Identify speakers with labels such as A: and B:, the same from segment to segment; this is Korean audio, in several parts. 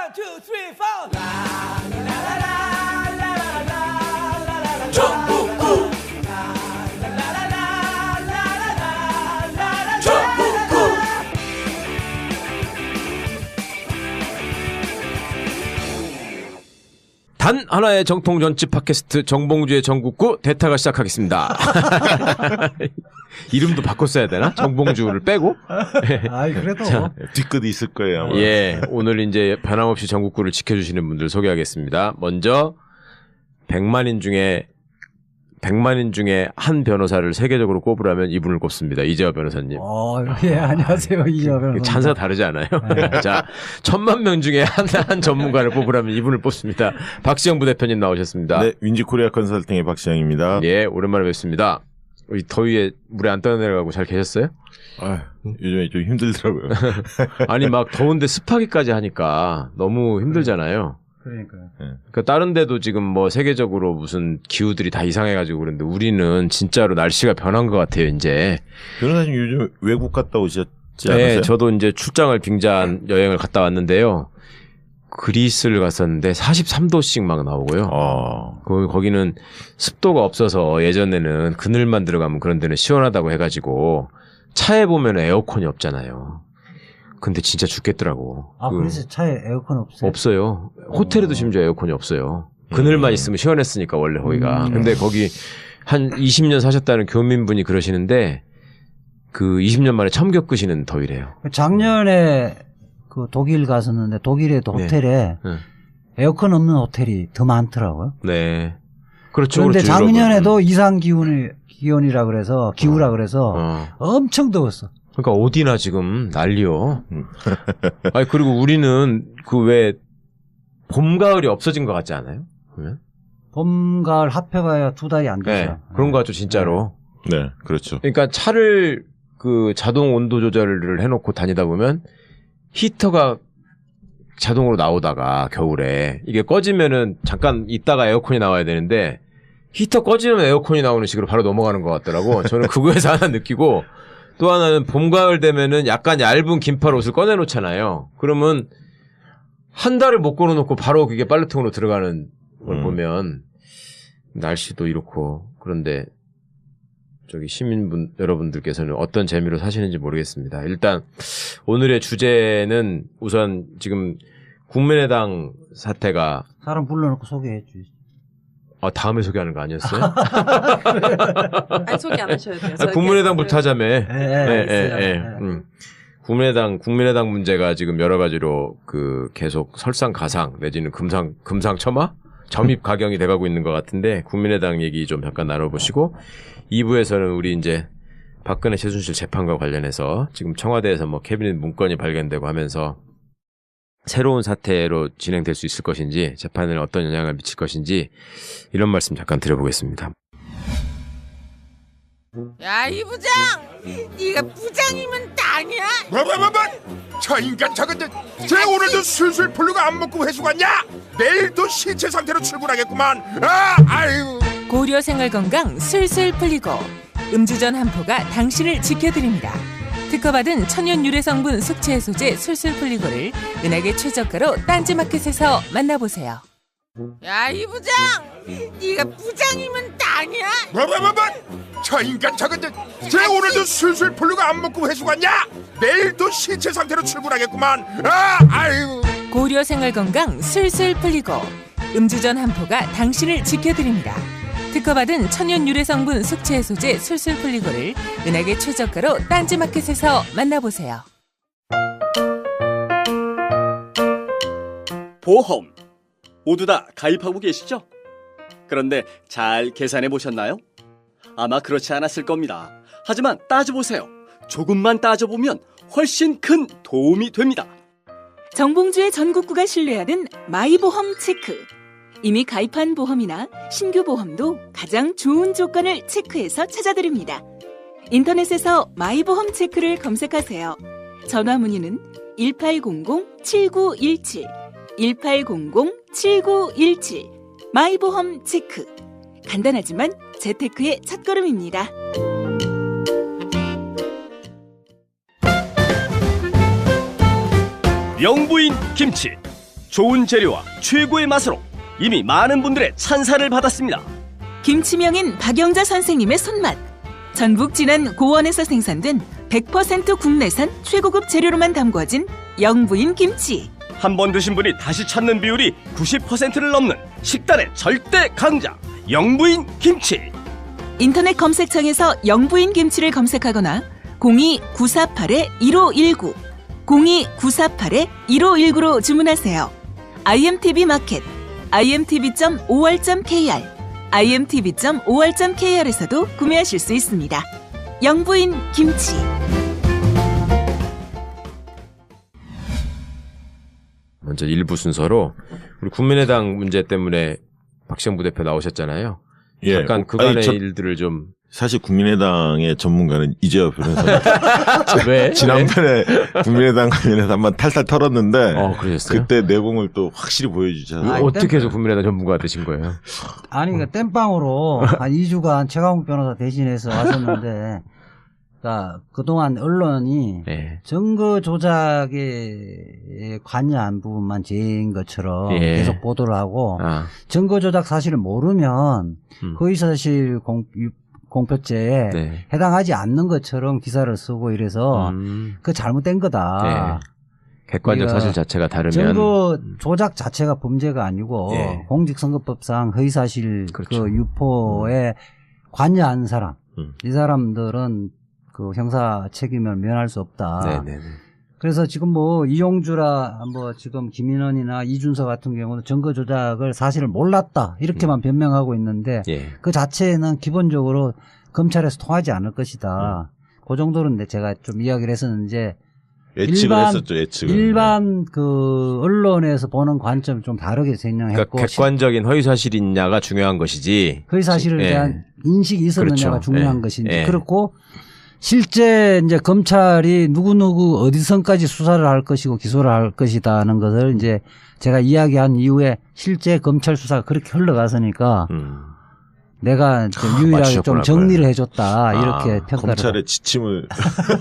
A: One, two, three, four. 라라라라라라라라라라. 전국구. 라라라라라라라라라. 전국구.
B: 단 하나의 정통 전집 팟캐스트 정봉주의 전국구 대타가 시작하겠습니다. 이름도 바꿨어야 되나? 정봉주를 빼고?
C: 아이, 그래도.
D: 뒤끝이 있을 거예요. 아마.
B: 예, 오늘 이제 변함없이 전국구를 지켜주시는 분들 소개하겠습니다. 먼저 100만인 중에 한 변호사를 세계적으로 꼽으라면 이분을 꼽습니다. 이재화 변호사님.
C: 예, 안녕하세요. 이재화 변호사.
B: 찬사가 다르지 않아요?
C: 네.
B: 자, 1000만 명 중에 한 전문가를 뽑으라면 이분을 뽑습니다. 박시영 부대표님 나오셨습니다.
D: 네, 윈지코리아 컨설팅의 박시영입니다.
B: 예, 오랜만에 뵙습니다. 이 더위에 물에 안 떠내려가고 잘 계셨어요?
D: 요즘에 좀 힘들더라고요.
B: 아니, 막 더운데 습하기까지 하니까 너무 힘들잖아요.
C: 그러니까요.
B: 그러니까 다른 데도 지금 뭐 세계적으로 무슨 기후들이 다 이상해가지고 그런데 우리는 진짜로 날씨가 변한 것 같아요, 이제.
D: 변호사님 요즘 외국 갔다 오셨지 않았어요?
B: 네, 저도 이제 출장을 빙자한 여행을 갔다 왔는데요. 그리스를 갔었는데 43도씩 막 나오고요. 거기는 습도가 없어서 예전에는 그늘만 들어가면 그런 데는 시원하다고 해가지고 차에 보면 에어컨이 없잖아요. 근데 진짜 죽겠더라고.
C: 그래서 차에 에어컨 없어요?
B: 없어요. 호텔에도 심지어 에어컨이 없어요. 그늘만 있으면 시원했으니까 원래 거기가. 근데 거기 한 20년 사셨다는 교민분이 그러시는데 그 20년 만에 처음 겪으시는 더위래요.
C: 작년에 그 독일 갔었는데 독일에도 호텔에 에어컨 없는 호텔이 더 많더라고요.
B: 네. 그렇죠.
C: 그런데
B: 그렇죠,
C: 작년에도 이상 기온이라 그래서 기후라 그래서 엄청 더웠어.
B: 그러니까 어디나 지금 난리요. 아니 그리고 우리는 그 왜 봄 가을이 없어진 것 같지 않아요? 그러면?
C: 봄 가을 합해봐야 2달이 안 되죠.
B: 네, 그런 거 같죠 진짜로.
D: 네, 그렇죠.
B: 그러니까 차를 그 자동 온도 조절을 해놓고 다니다 보면 히터가 자동으로 나오다가 겨울에 이게 꺼지면은 잠깐 있다가 에어컨이 나와야 되는데 히터 꺼지면 에어컨이 나오는 식으로 바로 넘어가는 것 같더라고. 저는 그거에서 하나 느끼고. 또 하나는 봄, 가을 되면은 약간 얇은 긴팔 옷을 꺼내놓잖아요. 그러면 한 달을 못 걸어놓고 바로 그게 빨래통으로 들어가는 걸 보면 날씨도 이렇고 그런데 저기 시민분 여러분들께서는 어떤 재미로 사시는지 모르겠습니다. 일단 오늘의 주제는 우선 지금 국민의당 사태가
C: 사람 불러놓고 소개해 주지.
B: 다음에 소개하는 거 아니었어요?
E: 아니, 소개 안 하셔도 돼요.
B: 국민의당부터 하자며.
C: 네.
B: 국민의당 문제가 지금 여러 가지로 그 계속 설상가상 내지는 금상첨화? 점입 가경이 돼가고 있는 것 같은데 국민의당 얘기 좀 잠깐 나눠보시고 2부에서는 우리 이제 박근혜 최순실 재판과 관련해서 지금 청와대에서 뭐 캐비닛 문건이 발견되고 하면서 새로운 사태로 진행될 수 있을 것인지 재판에 어떤 영향을 미칠 것인지 이런 말씀 잠깐 드려보겠습니다.
F: 야, 이 부장! 네가 부장이면 땅이야?
G: 뭐? 저 인간 저건 쟤 오늘도 술술 풀리고 안 먹고 회수 갔냐? 내일도 신체 상태로 출근하겠구만. 아유.
F: 고려 생활 건강 술술 풀리고 음주전 한포가 당신을 지켜드립니다. 특허받은 천연 유래 성분 숙취 해소제 술술 풀리고를 은하계 최저가로 딴지마켓에서 만나보세요. 야, 이 부장! 네가 부장이면 땅이야?
G: 뭐? 저 인간 저건 쟤 오늘도 술술 풀리고 안 먹고 회수 갔냐? 내일도 신체 상태로 출근하겠구만. 아유.
F: 고려 생활 건강 술술 풀리고 음주전 한포가 당신을 지켜드립니다. 특허받은 천연 유래 성분 숙취 해소제 술술 풀리고를 은하계 최저가로 딴지마켓에서 만나보세요.
H: 보험 모두 다 가입하고 계시죠? 그런데 잘 계산해 보셨나요? 아마 그렇지 않았을 겁니다. 하지만 따져보세요. 조금만 따져보면 훨씬 큰 도움이 됩니다.
I: 정봉주의 전국구가 신뢰하는 마이보험 체크. 이미 가입한 보험이나 신규 보험도 가장 좋은 조건을 체크해서 찾아드립니다. 인터넷에서 마이보험 체크를 검색하세요. 전화 문의는 1800-7917, 1800-7917. 마이보험 체크. 간단하지만 재테크의 첫걸음입니다.
H: 영부인 김치 좋은 재료와 최고의 맛으로 이미 많은 분들의 찬사를 받았습니다.
I: 김치명인 박영자 선생님의 손맛. 전북 진안 고원에서 생산된 100% 국내산 최고급 재료로만 담궈진 영부인 김치.
H: 한 번 드신 분이 다시 찾는 비율이 90%를 넘는 식단의 절대 강자 영부인 김치.
I: 인터넷 검색창에서 영부인 김치를 검색하거나 02-948-1519 02-948-1519로 주문하세요. IMTV 마켓, imtv.or.kr, imtv.or.kr에서도 구매하실 수 있습니다. 영부인 김치.
B: 먼저 일부 순서로 우리 국민의당 문제 때문에 박시영 부대표 나오셨잖아요.
D: 예.
B: 약간 그간의 일들을 좀
D: 사실 국민의당의 전문가는 이재호 변호사.
B: 왜?
D: 지난번에 국민의당 관련해서 한번 탈탈 털었는데
B: 그러셨어요?
D: 그때 내공을 또 확실히 보여주잖아요.
B: 어떻게 해서 국민의당 전문가 되신 거예요?
C: 아니, 그러니까 땜빵으로 한 2주간 최강욱 변호사 대신해서 왔었는데, 그러니까 그동안 언론이
B: 네.
C: 증거 조작에 관여한 부분만 죄인 것처럼
B: 예.
C: 계속 보도를 하고, 증거 조작 사실을 모르면 허위사실 공표죄에
B: 네.
C: 해당하지 않는 것처럼 기사를 쓰고 이래서 그 잘못된 거다.
B: 네. 객관적 사실 자체가 다르면
C: 증거 조작 자체가 범죄가 아니고
B: 예.
C: 공직선거법상 허위사실
B: 그렇죠.
C: 그 유포에 관여한 사람, 이 사람들은 그 형사 책임을 면할 수 없다.
B: 네네네.
C: 그래서 지금 뭐 이용주라 뭐 지금 김인원이나 이준서 같은 경우는 증거 조작을 사실을 몰랐다 이렇게만 변명하고 있는데
B: 예.
C: 그 자체는 기본적으로 검찰에서 통하지 않을 것이다. 그 정도는 제가 좀 이야기를 했었는데
D: 예측을 했었죠. 예측을.
C: 일반 그 언론에서 보는 관점 좀 다르게 설명했고
B: 그러니까 객관적인 허위사실이냐가 중요한 것이지
C: 허위사실에
B: 예.
C: 대한 인식이 있었느냐가
B: 그렇죠.
C: 중요한
B: 예.
C: 것인지
B: 예.
C: 그렇고 실제 이제 검찰이 누구누구 어디선까지 수사를 할 것이고 기소를 할 것이다는 것을 이제 제가 이야기한 이후에 실제 검찰 수사가 그렇게 흘러갔으니까 내가 유일하게
B: 맞추셨구나,
C: 좀 정리를 해줬다 이렇게 평가를.
D: 검찰의 지침을.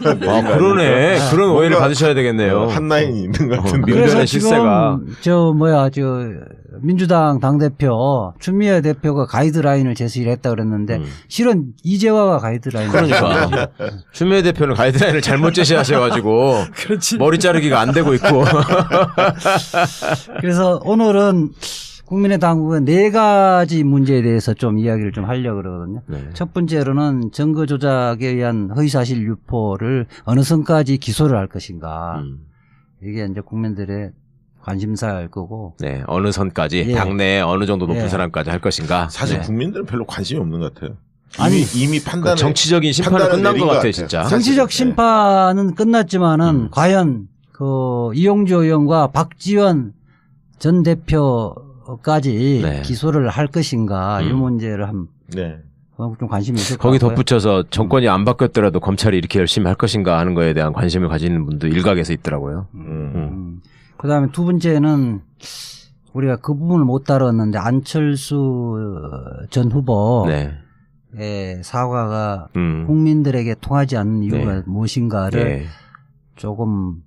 B: 그러네. 그런 오해를 받으셔야 되겠네요.
D: 한 라인이 있는 것 같은데.
C: 그래서
B: 민변의 실세가.
C: 지금 민주당 당대표 추미애 대표가 가이드라인을 제시를 했다 그랬는데 실은 이재화가 가이드라인을
B: 그러니까 추미애 대표는 가이드라인을 잘못 제시하셔가지고 머리 자르기가 안 되고 있고.
C: 그래서 오늘은 국민의당국은 4가지 문제에 대해서 좀 이야기를 좀 하려고 그러거든요.
B: 네.
C: 첫 번째로는 증거 조작에 의한 허위사실 유포를 어느 선까지 기소를 할 것인가. 이게 이제 국민들의 관심사일 거고.
B: 네, 어느 선까지
C: 예.
B: 당내에 어느 정도 높은
C: 예.
B: 사람까지 할 것인가.
D: 사실
C: 네.
D: 국민들은 별로 관심이 없는 것 같아요.
C: 아니,
D: 이미 판단을.
B: 그 정치적인 심판은 끝난 것 같아요, 진짜.
C: 정치적 심판은 끝났지만은 과연 그 이용주 의원과 박지원 전 대표까지
B: 네.
C: 기소를 할 것인가 이 문제를
D: 네.
C: 좀 관심이 있을 것
B: 거기
C: 같고요.
B: 덧붙여서 정권이 안 바뀌었더라도 검찰이 이렇게 열심히 할 것인가 하는 거에 대한 관심을 가지는 분도 일각에서 있더라고요.
C: 그다음에 두 번째는 우리가 그 부분을 못 다뤘는데 안철수 전 후보의 사과가 국민들에게 통하지 않는 이유가 무엇인가를 조금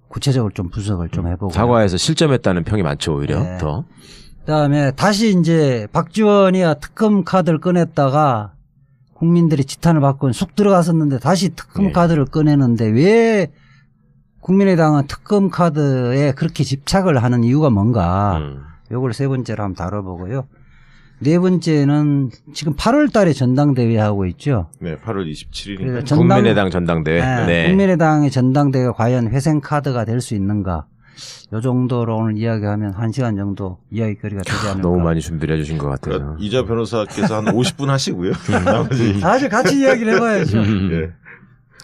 C: 구체적으로 좀 분석을 좀 해보고
B: 사과에서 실점했다는 평이 많죠, 오히려 더.
C: 그다음에 다시 이제 박지원이 특검 카드를 꺼냈다가 국민들이 지탄을 받고 쑥 들어갔었는데 다시 특검 카드를 꺼내는데 왜 국민의당은 특검 카드에 그렇게 집착을 하는 이유가 뭔가 요걸 세 번째로 한번 다뤄보고요. 네 번째는 지금 8월 달에 전당대회 하고 있죠.
D: 네, 8월 27일입니다.
B: 국민의당 전당대회.
C: 네. 국민의당의 전당대회가 과연 회생 카드가 될 수 있는가. 요 정도로 오늘 이야기하면 1시간 정도 이야기거리가 되지 않을까.
B: 너무 많이 준비를 해주신 것 같아요.
D: 그러니까 이자 변호사께서 한 50분 하시고요. 나머지.
C: 사실 같이 이야기를 해봐야죠.
D: 예.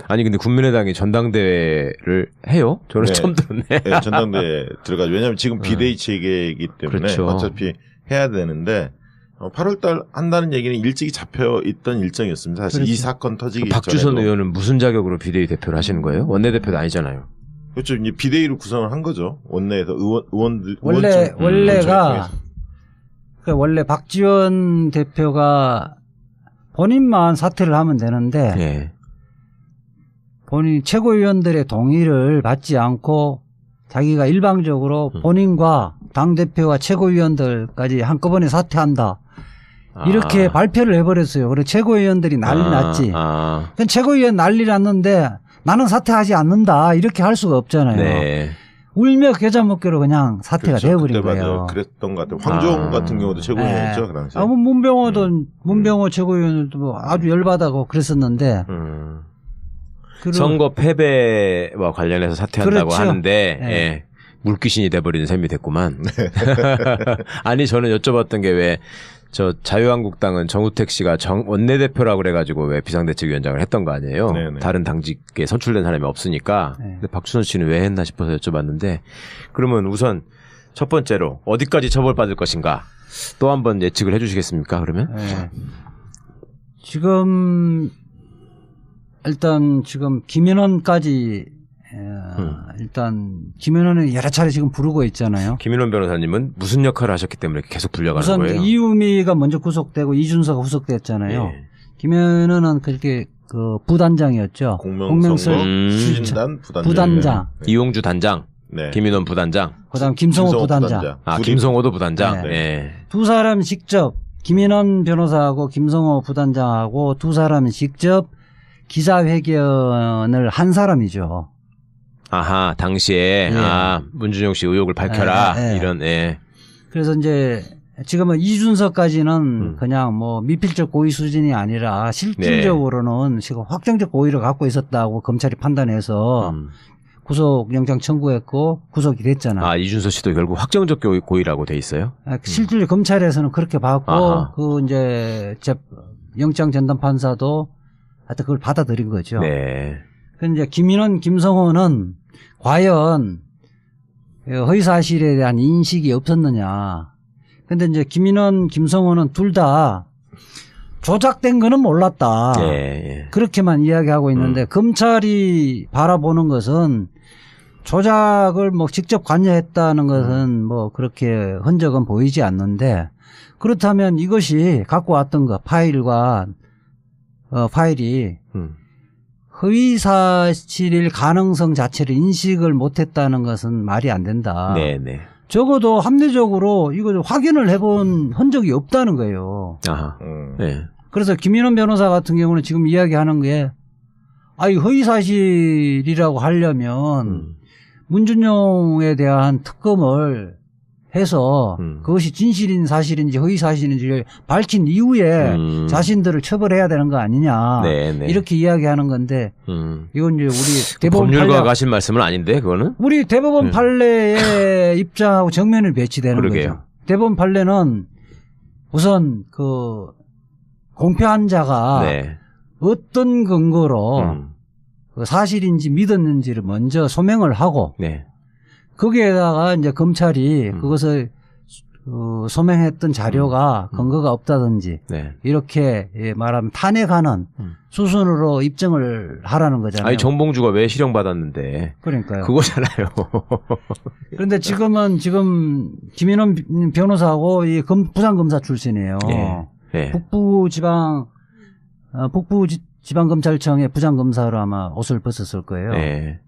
B: 아니 근데 국민의당이 전당대회를 해요? 저는 처음 들었네.
D: 네, 전당대회 들어가죠. 왜냐하면 지금 비대위 체계이기 때문에
B: 그렇죠.
D: 어차피 해야 되는데 8월달 한다는 얘기는 일찍이 잡혀 있던 일정이었습니다. 사실
C: 그렇죠.
D: 이 사건 터지기
B: 박주선
D: 전에도.
B: 의원은 무슨 자격으로 비대위 대표를 하시는 거예요? 원내대표도 아니잖아요.
D: 그렇죠. 이제 비대위로 구성을 한 거죠. 원내에서 의원들
C: 원래가 원래 박지원 대표가 본인만 사퇴를 하면 되는데 본인 최고위원들의 동의를 받지 않고 자기가 일방적으로 본인과 당대표와 최고위원들까지 한꺼번에 사퇴한다. 이렇게 발표를 해버렸어요. 그리고 최고위원들이 난리 났지. 그건 최고위원 난리 났는데 나는 사퇴하지 않는다. 이렇게 할 수가 없잖아요.
B: 네.
C: 울며 겨자 먹기로 그냥 사퇴가
D: 그렇죠.
C: 되어버린
D: 그때
C: 거예요.
D: 맞아요. 그랬던 것 같아요. 황종 같은 경우도 최고위원이었죠. 그 당시에.
C: 뭐 문병호 최고위원도 뭐 아주 열받아고 그랬었는데.
B: 선거 패배와 관련해서 사퇴한다고
C: 그렇죠.
B: 하는데
C: 네.
B: 예. 물귀신이 돼버리는 셈이 됐구만. 아니 저는 여쭤봤던 게 왜 저 자유한국당은 정우택 씨가 원내대표라고 그래가지고 왜 비상대책위원장을 했던 거 아니에요.
D: 네네.
B: 다른 당직에 선출된 사람이 없으니까.
C: 네.
B: 근데 박준선 씨는 왜 했나 싶어서 여쭤봤는데 그러면 우선 첫 번째로 어디까지 처벌받을 것인가 또 한번 예측을 해주시겠습니까? 그러면?
C: 네. 지금 일단 지금 김인원까지 일단 김인원은 여러 차례 지금 부르고 있잖아요.
B: 김인원 변호사님은 무슨 역할을 하셨기 때문에 계속 불려가는
C: 우선
B: 거예요?
C: 이유미가 먼저 구속되고 이준서가 후속됐잖아요.
B: 예.
C: 김인원은 그렇게 그 부단장이었죠.
D: 공명선거 추진단
C: 부단장.
D: 네.
B: 이용주 단장,
D: 네.
B: 김인원 부단장,
C: 그다음 김성호 부단장.
B: 아 김성호도 부단장.
C: 네.
B: 예.
C: 두 사람 직접 김인원 변호사하고 김성호 부단장하고 두 사람이 직접 기자회견을 한 사람이죠.
B: 아하 당시에
C: 예.
B: 문준용 씨 의혹을 밝혀라 이런. 예.
C: 그래서 이제 지금은 이준서까지는 그냥 뭐 미필적 고의 수준이 아니라 실질적으로는 지금 확정적 고의를 갖고 있었다고 검찰이 판단해서 구속영장 청구했고 구속이 됐잖아요.
B: 아 이준서 씨도 결국 확정적 고의라고 돼 있어요?
C: 실질 검찰에서는 그렇게 봤고
B: 아하.
C: 그 이제 영장 전담 판사도 하여튼 그걸 받아들인 거죠.
B: 네.
C: 근데 이제 김인원, 김성호는 과연 허위 사실에 대한 인식이 없었느냐. 근데 이제 김인원, 김성호는 둘 다 조작된 거는 몰랐다.
B: 예.
C: 그렇게만 이야기하고 있는데 검찰이 바라보는 것은 조작을 뭐 직접 관여했다는 것은 뭐 그렇게 흔적은 보이지 않는데 그렇다면 이것이 갖고 왔던 거 파일과 파일이 허위 사실일 가능성 자체를 인식을 못했다는 것은 말이 안 된다.
B: 네네.
C: 적어도 합리적으로 이걸 확인을 해본 흔적이 없다는 거예요.
B: 아하. 네.
C: 그래서 김인원 변호사 같은 경우는 지금 이야기하는 게, 이 허위 사실이라고 하려면 문준용에 대한 특검을 해서 그것이 진실인 사실인지 허위 사실인지 밝힌 이후에 자신들을 처벌해야 되는 거 아니냐.
B: 네네.
C: 이렇게 이야기하는 건데 이건 이제 우리 대법원
B: 법률가 가신 말씀은 아닌데 그거는?
C: 우리 대법원 판례의 입장하고 정면을 배치되는
B: 그러게요.
C: 거죠. 대법원 판례는 우선 그 공표한 자가
B: 네.
C: 어떤 근거로 그 사실인지 믿었는지를 먼저 소명을 하고
B: 네.
C: 거기에다가 이제 검찰이 그것을 소명했던 자료가 근거가 없다든지
B: 네.
C: 이렇게 말하면 탄핵하는 수순으로 입증을 하라는 거잖아요.
B: 아니 정봉주가 왜 실형받았는데?
C: 그러니까요.
B: 그거잖아요.
C: 그런데 지금 김인원 변호사하고 이 부산검사 출신이에요.
B: 네. 네.
C: 북부지방검찰청의 부장검사로 아마 옷을 벗었을 거예요.
B: 네.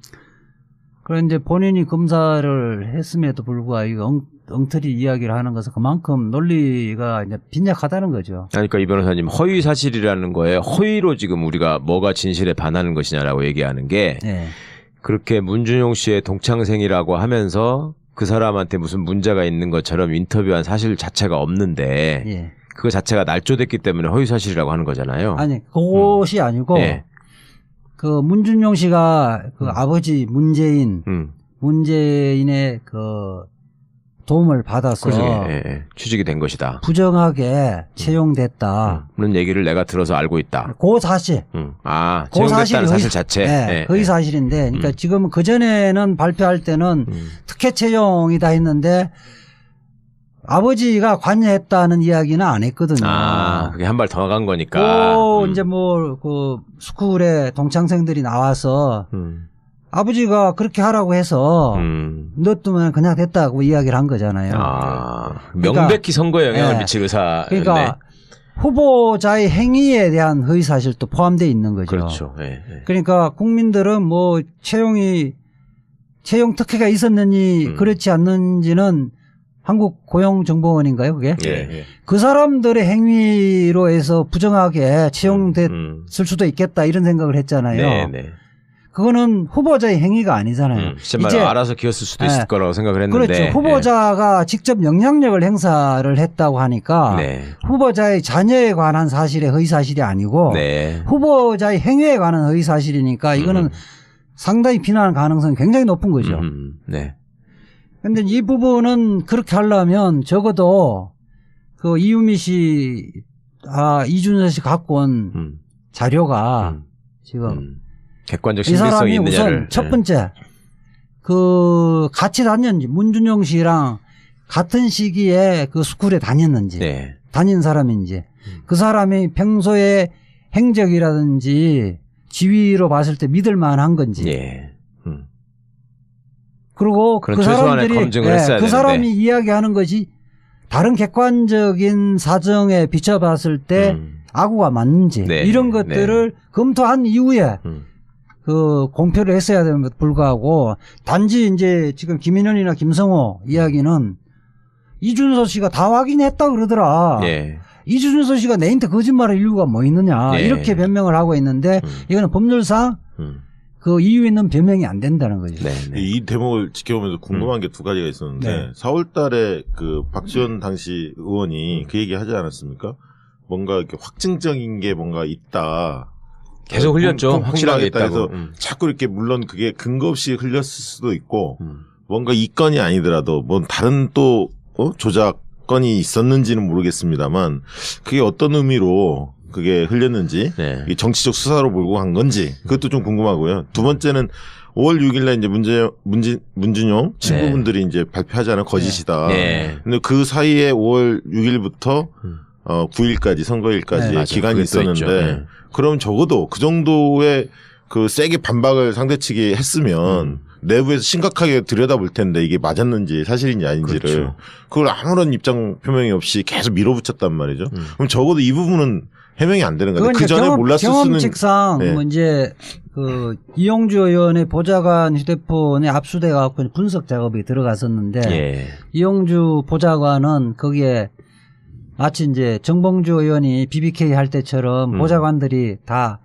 C: 그런데 본인이 검사를 했음에도 불구하고 엉터리 이야기를 하는 것은 그만큼 논리가 이제 빈약하다는 거죠.
B: 그러니까 이 변호사님 허위 사실이라는 거에 허위로 지금 우리가 뭐가 진실에 반하는 것이냐라고 얘기하는 게
C: 네.
B: 그렇게 문준용 씨의 동창생이라고 하면서 그 사람한테 무슨 문제가 있는 것처럼 인터뷰한 사실 자체가 없는데
C: 예.
B: 그거 자체가 날조됐기 때문에 허위 사실이라고 하는 거잖아요.
C: 아니 그것이 아니고
B: 네.
C: 그 문준용 씨가 그 아버지 문재인의 그 도움을 받아서
B: 취직이 된 것이다.
C: 부정하게 채용됐다.
B: 그런 얘기를 내가 들어서 알고 있다.
C: 그 사실.
B: 채용됐다는 사실 자체.
C: 네, 거의 사실인데, 그러니까 지금 그 전에는 발표할 때는 특혜 채용이다 했는데 아버지가 관여했다는 이야기는 안 했거든요.
B: 그게 한 발 더 간 거니까.
C: 이제 그 스쿨에 동창생들이 나와서 아버지가 그렇게 하라고 해서 놔두면 그냥 됐다고 이야기를 한 거잖아요.
B: 명백히 선거에 영향을 미칠 의사.
C: 그러니까 후보자의 행위에 대한 허위 사실도 포함되어 있는 거죠.
B: 그렇죠.
C: 그러니까 국민들은 뭐 채용 특혜가 있었느니 그렇지 않는지는 한국고용정보원인가요, 그게?
B: 예.
C: 그 사람들의 행위로 해서 부정하게 채용됐을 수도 있겠다 이런 생각을 했잖아요.
B: 네, 네.
C: 그거는 후보자의 행위가 아니잖아요.
B: 이제 알아서 기었을 수도 있을 거라고 생각을 했는데.
C: 그렇죠. 후보자가 직접 영향력을 행사를 했다고 하니까
B: 네.
C: 후보자의 자녀에 관한 사실의 허위사실이 아니고
B: 네.
C: 후보자의 행위에 관한 허위사실이니까 이거는 상당히 비난할 가능성이 굉장히 높은 거죠.
B: 네.
C: 근데 이 부분은 그렇게 하려면 적어도 그 이유미 씨, 이준서 씨 갖고 온 자료가 지금
B: 객관적
C: 이
B: 신빙성이
C: 사람이
B: 있느냐를.
C: 우선 첫 번째 그 같이 다녔는지 문준용 씨랑 같은 시기에 그 스쿨에 다녔는지
B: 네.
C: 다닌 사람인지 그 사람이 평소에 행적이라든지 지위로 봤을 때 믿을 만한 건지
B: 예.
C: 그리고 그
B: 최소한의
C: 사람들이
B: 검증을 했어야
C: 그 사람이
B: 되는데.
C: 이야기하는 것이 다른 객관적인 사정에 비춰봤을 때 악우가 맞는지
B: 네.
C: 이런 것들을 검토한 이후에 그 공표를 했어야 되는 것 불구하고 단지 이제 지금 김인현이나 김성호 이야기는 이준서 씨가 다 확인했다 그러더라.
B: 예.
C: 이준서 씨가 내한테 거짓말할 이유가 뭐 있느냐
B: 예.
C: 이렇게 변명을 하고 있는데 이거는 법률상 그 이유 있는 변명이 안 된다는 거죠.
B: 네.
D: 이 대목을 지켜보면서 궁금한 게 두 가지가 있었는데
C: 네.
D: 4월 달에 그 박지원 당시 의원이 그 얘기 하지 않았습니까? 뭔가 이렇게 확증적인 게 뭔가 있다.
B: 계속 흘렸죠. 확실하게
D: 있다 해서
B: 있다고.
D: 자꾸 이렇게 물론 그게 근거 없이 흘렸을 수도 있고 뭔가 이 건이 아니더라도 뭔 다른 또 조작 건이 있었는지는 모르겠습니다만 그게 어떤 의미로 그게 흘렸는지
B: 네.
D: 이 정치적 수사로 몰고 간 건지 그것도 좀 궁금하고요. 두 번째는 5월 6일날 이제 문준용 친구분들이 이제 발표하자는 거짓이다.
B: 네.
D: 근데 그 사이에 5월 6일부터 9일까지 선거일까지
B: 맞아.
D: 기간이
B: 그게 또 있죠.
D: 있었는데
B: 네.
D: 그럼 적어도 그 정도의 그 세게 반박을 상대측이 했으면 내부에서 심각하게 들여다볼 텐데 이게 맞았는지 사실인지 아닌지를
B: 그렇죠.
D: 그걸 아무런 입장 표명이 없이 계속 밀어붙였단 말이죠. 그럼 적어도 이 부분은 해명이 안 되는 건데 그 전에 몰랐을 수는
C: 경험칙상
D: 네.
C: 뭐 이제 그 이용주 의원의 보좌관 휴대폰에 압수돼 갖고 분석 작업이 들어갔었는데
B: 예.
C: 이용주 보좌관은 거기에 마치 이제 정봉주 의원이 BBK 할 때처럼 보좌관들이 다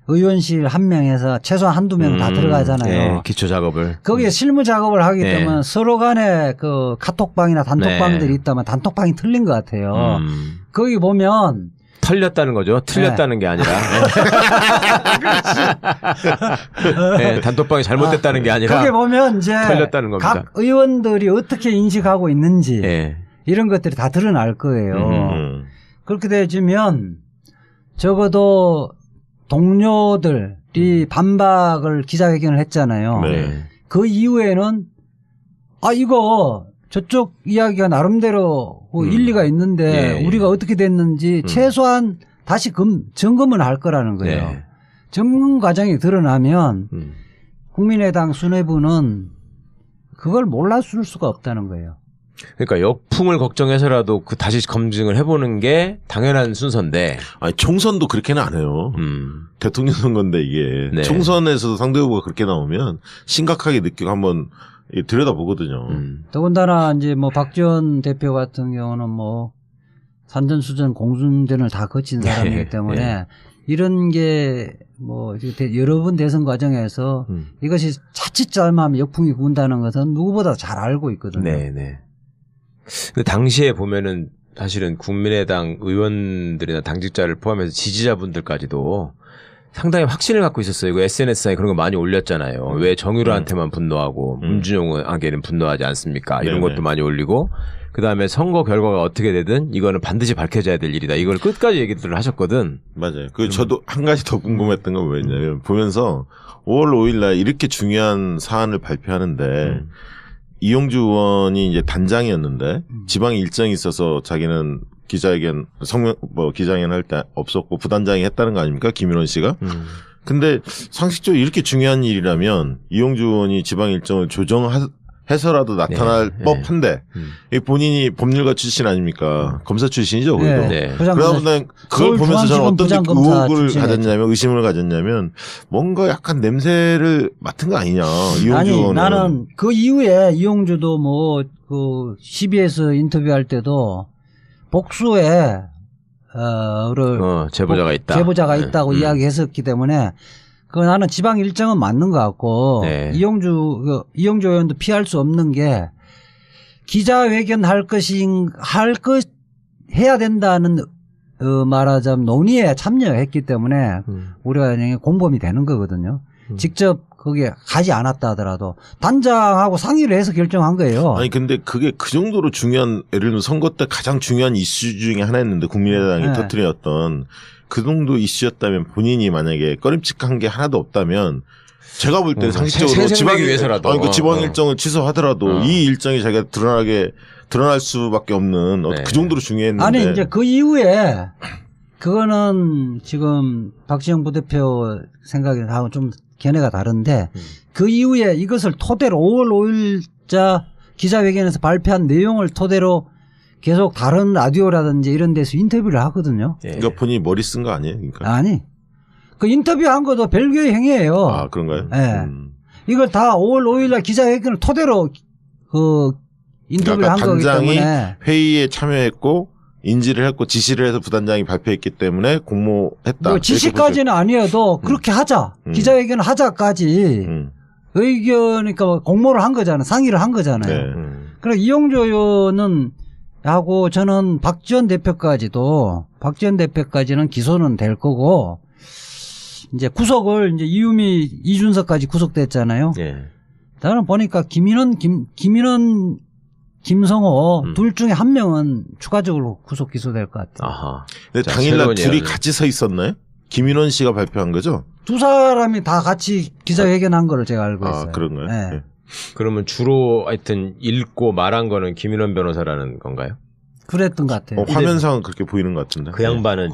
C: 의원실 한 명에서 최소한 한두 명 다 들어가잖아요.
B: 예. 기초 작업을.
C: 거기에 실무 작업을 하기
B: 네.
C: 때문에 서로 간에 그 카톡방이나 단톡방들이
B: 네.
C: 있다면 단톡방이 틀린 것 같아요. 거기 보면
B: 털렸다는 거죠. 틀렸다는 게 아니라. 네, 단톡방이 잘못됐다는 게 아니라.
C: 거기 보면 이제
B: 털렸다는 겁니다.
C: 각 의원들이 어떻게 인식하고 있는지
B: 예.
C: 이런 것들이 다 드러날 거예요. 그렇게 되면 적어도 동료들이 반박을 기자회견을 했잖아요.
B: 네.
C: 그 이후에는 이거 저쪽 이야기가 나름대로 일리가 있는데
B: 예.
C: 우리가 어떻게 됐는지 최소한 다시 점검은 할 거라는 거예요.
B: 네.
C: 점검 과정이 드러나면 국민의당 수뇌부는 그걸 몰랐을 수가 없다는 거예요.
B: 그러니까 역풍을 걱정해서라도 그 다시 검증을 해보는 게 당연한 순서인데.
D: 아니 총선도 그렇게는 안 해요. 대통령 선거인데 이게
B: 네.
D: 총선에서도 상대 후보가 그렇게 나오면 심각하게 느끼고 한번 들여다보거든요.
C: 더군다나 이제 뭐 박지원 대표 같은 경우는 뭐 산전수전 공중전을 다 거친 사람이기 때문에
B: 예.
C: 이런 게 뭐 여러 번 대선 과정에서 이것이 자칫 잘못하면 역풍이 분다는 것은 누구보다 잘 알고 있거든요.
B: 네네. 근데 당시에 보면은 사실은 국민의당 의원들이나 당직자를 포함해서 지지자분들까지도 상당히 확신을 갖고 있었어요. 이거 SNS에 그런 거 많이 올렸잖아요. 왜 정유라한테만 분노하고 문준용에게는 분노하지 않습니까? 이런
D: 네네.
B: 것도 많이 올리고 그다음에 선거 결과가 어떻게 되든 이거는 반드시 밝혀져야 될 일이다. 이걸 끝까지 얘기들을 하셨거든.
D: 맞아요. 저도 한 가지 더 궁금했던 건 뭐였냐면 보면서 5월 5일 날 이렇게 중요한 사안을 발표하는데 이용주 의원이 이제 단장이었는데 지방 일정이 있어서 자기는 기자회견 기자회견 할 때 없었고 부단장이 했다는 거 아닙니까? 김일원 씨가. 근데 상식적으로 이렇게 중요한 일이라면 이용주 의원이 지방 일정을 조정해서라도 나타날
B: 네.
D: 법한데 본인이 법률가 출신 아닙니까? 검사 출신이죠, 그래도.
C: 네.
B: 네.
D: 그러다 보니 그걸 보면서 저는 어떤
C: 부장검사
D: 의혹을
C: 출신이었죠.
D: 가졌냐면 의심을 가졌냐면 뭔가 약간 냄새를 맡은 거 아니냐 이용주
C: 아니
D: 의원은.
C: 나는 그 이후에 이용주도 뭐 그 CBS 인터뷰할 때도 복수에
B: 제보자가 있다.
C: 제보자가 있다고 이야기했었기 때문에 그 나는 지방 일정은 맞는 것 같고
B: 네.
C: 이용주 의원도 피할 수 없는 게 기자회견 해야 된다는 말하자면 논의에 참여했기 때문에 우리가 공범이 되는 거거든요. 직접 거기에 가지 않았다 하더라도 단장하고 상의를 해서 결정한 거예요.
D: 아니 근데 그게 그 정도로 중요한 예를 들면 선거 때 가장 중요한 이슈 중에 하나였는데 국민의당이
C: 네.
D: 터뜨렸던 그 정도 이슈였다면 본인이 만약에 꺼림칙한 게 하나도 없다면 제가 볼 때는 상식적으로 지방
B: 위해서라도
D: 그 지방 일정을 취소하더라도 이 일정이 자기가 드러날 수밖에 없는
B: 네.
D: 그 정도로 중요했는데
C: 아니 이제 그 이후에 그거는 지금 박지영 부대표 생각하고 좀 견해가 다른데 그 이후에 이것을 토대로 5월 5일자 기자회견에서 발표한 내용을 토대로 계속 다른 라디오라든지 이런 데서 인터뷰를 하거든요.
D: 그러니까 본인이 머리 쓴 거 아니에요? 그러니까.
C: 아니 그 인터뷰한 것도 별개의 행위예요.
D: 아 그런가요?
C: 네. 이걸 다 5월 5일날 기자회견을 토대로 그 인터뷰를
D: 그러니까
C: 한 거기
D: 단장이
C: 때문에
D: 회의에 참여했고 인지를 했고 지시를 해서 부단장이 발표했기 때문에 공모했다.
C: 뭐 지시까지는 아니어도 그렇게 하자. 기자회견을 하자까지 의견이니까 공모를 한 거잖아요. 상의를 한 거잖아요.
D: 네.
C: 그러니까 이용주 의원은 하고 저는 박지원 대표까지는 기소는 될 거고 이제 구속을 이제 이유미 이준석까지 구속됐잖아요.
B: 예.
C: 나는 보니까 김인원 김성호 둘 중에 한 명은 추가적으로 구속 기소될 것 같아요.
B: 아하.
D: 근데
B: 자,
D: 당일날
B: 새로운
D: 둘이
B: 예언을.
D: 같이 서 있었나요? 김인원 씨가 발표한 거죠?
C: 두 사람이 다 같이 기자회견한 거를 제가 알고 있어요.
D: 아 그런가요?
C: 네.
D: 네.
B: 그러면 주로 하여튼 읽고 말한 거는 김인원 변호사라는 건가요?
C: 그랬던 것 같아요.
D: 화면상은 그렇게 보이는 것 같은데.
B: 그 양반은